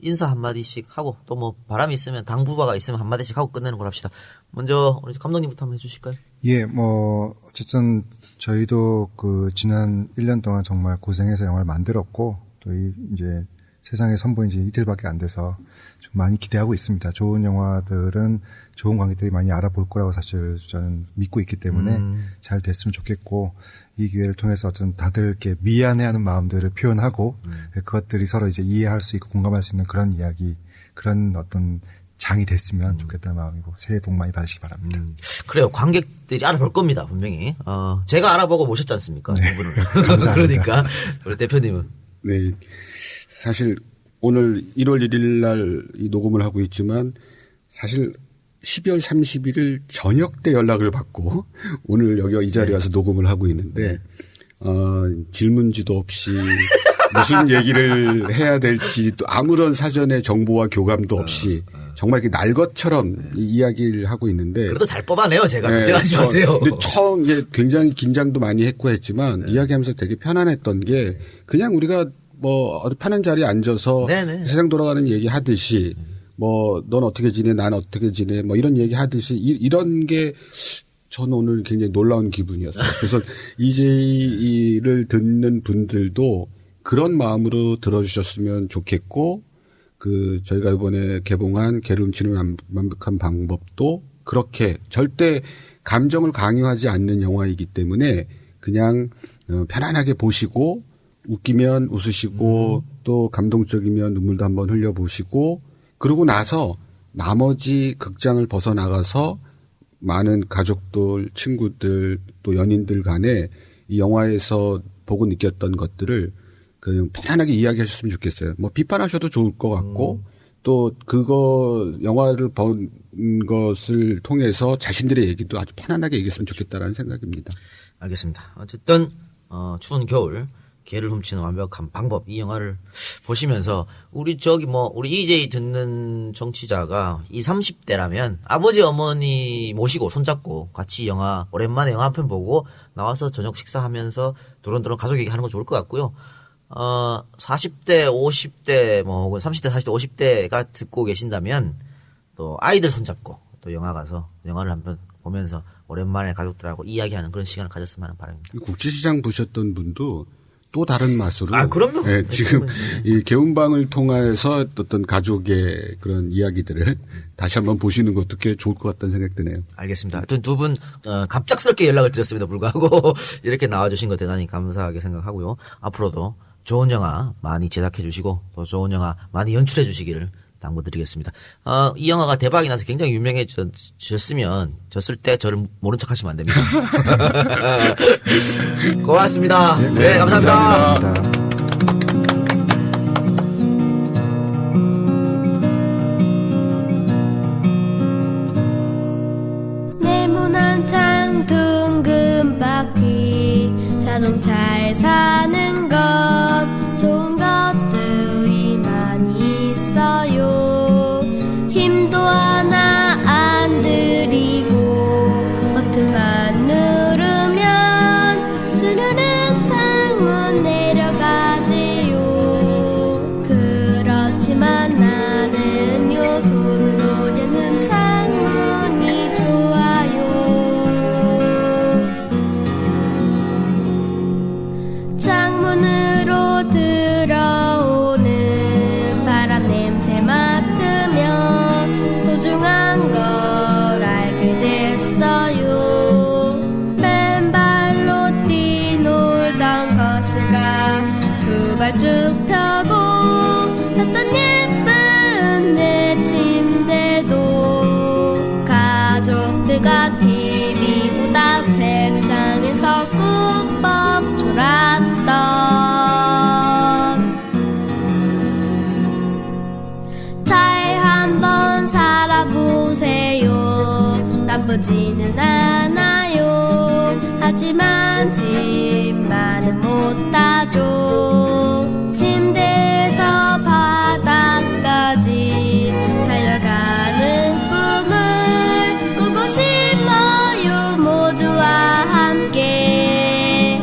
Speaker 2: 인사 한마디씩 하고 또 뭐 바람이 있으면 당부바가 있으면 한마디씩 하고 끝내는 걸 합시다. 먼저 우리 감독님부터 한번 해주실까요?
Speaker 7: 예, 뭐 어쨌든 저희도 그 지난 1년 동안 정말 고생해서 영화를 만들었고 또 이제 세상에 선보인 지 이틀밖에 안 돼서 좀 많이 기대하고 있습니다. 좋은 영화들은 좋은 관객들이 많이 알아볼 거라고 사실 저는 믿고 있기 때문에 잘 됐으면 좋겠고 이 기회를 통해서 어떤 다들 이렇게 미안해하는 마음들을 표현하고 그것들이 서로 이제 이해할 수 있고 공감할 수 있는 그런 이야기, 그런 어떤 장이 됐으면 좋겠다는 마음이고 새해 복 많이 받으시기 바랍니다.
Speaker 2: 그래요. 관객들이 알아볼 겁니다. 분명히. 제가 알아보고 모셨지 않습니까?
Speaker 7: 네.
Speaker 2: 두 분을.
Speaker 7: 감사합니다.
Speaker 2: 그러니까 우리 대표님은.
Speaker 6: 네. 사실 오늘 1월 1일 날 이 녹음을 하고 있지만 사실 12월 31일 저녁 때 연락을 받고 오늘 여기 이 자리에 와서 녹음을 하고 있는데 질문지도 없이 무슨 얘기를 해야 될지 또 아무런 사전의 정보와 교감도 없이 정말 이렇게 날 것처럼 이야기를 하고 있는데
Speaker 2: 그래도 잘 뽑아내요, 제가. 걱정하지 마세요.
Speaker 6: 근데 처음 굉장히 긴장도 많이 했고 했지만 이야기하면서 되게 편안했던 게 그냥 우리가 뭐 어디 편한 자리에 앉아서 세상 돌아가는 얘기 하듯이 뭐 넌 어떻게 지내, 난 어떻게 지내, 뭐 이런 얘기 하듯이 이런 게 저는 오늘 굉장히 놀라운 기분이었어요. 그래서 EJ를 듣는 분들도 그런 마음으로 들어주셨으면 좋겠고 저희가 이번에 개봉한 개를 훔치는 완벽한 방법도 그렇게 절대 감정을 강요하지 않는 영화이기 때문에 그냥 편안하게 보시고 웃기면 웃으시고 또 감동적이면 눈물도 한번 흘려보시고 그러고 나서 나머지 극장을 벗어나가서 많은 가족들, 친구들 또 연인들 간에 이 영화에서 보고 느꼈던 것들을 그냥 편안하게 이야기하셨으면 좋겠어요. 뭐 비판하셔도 좋을 것 같고 또 그거 영화를 본 것을 통해서 자신들의 얘기도 아주 편안하게 얘기했으면 좋겠다라는 생각입니다.
Speaker 2: 알겠습니다. 어쨌든 추운 겨울 개를 훔치는 완벽한 방법 이 영화를 보시면서 우리 EJ 듣는 정치자가 20, 30대라면 아버지 어머니 모시고 손잡고 같이 오랜만에 영화 한 편 보고 나와서 저녁 식사하면서 도론도론 가족 얘기하는 거 좋을 것 같고요. 40대, 50대 혹은 30대, 40대, 50대가 듣고 계신다면 또 아이들 손잡고 또 영화 가서 영화를 한번 보면서 오랜만에 가족들하고 이야기하는 그런 시간을 가졌으면 하는 바람입니다.
Speaker 6: 국제시장 보셨던 분도 또 다른 맛으로.
Speaker 2: 그럼요.
Speaker 6: 네, 지금 이 개운방을 통해서 어떤 가족의 그런 이야기들을 다시 한번 보시는 것도 꽤 좋을 것 같다는 생각 드네요.
Speaker 2: 알겠습니다. 하여튼 두 분 갑작스럽게 연락을 드렸음에도 불구하고 이렇게 나와주신 것 대단히 감사하게 생각하고요. 앞으로도 좋은 영화 많이 제작해 주시고 또 좋은 영화 많이 연출해 주시기를 당부드리겠습니다. 이 영화가 대박이 나서 굉장히 졌을 때 저를 모른 척 하시면 안 됩니다. 고맙습니다. 네, 감사합니다.
Speaker 3: 네모난 창 둥근 바퀴 자동차에 사는 것 좋은 것들이 많이 있어요. 힘도 하나 안 들이고 버튼만 누르면 스르륵 창문 내려가지요. 그렇지만 나는요 솔로 여는 창문이 좋아요. 창문으로 들어오는 바람 냄새 맡으며 소중한 걸 알게 됐어요. 맨발로 뛰놀던 거실과 두 발 쭉 펴고 잤던 예쁜 내 침대도 가족들과 TV보다 책상에서 꾸벅 졸았던 잘 한번 살아보세요. 나쁘지는 않아요. 하지만 집만은 못하죠. 침대에서 바닥까지 달려가는 꿈을 꾸고 싶어요. 모두와 함께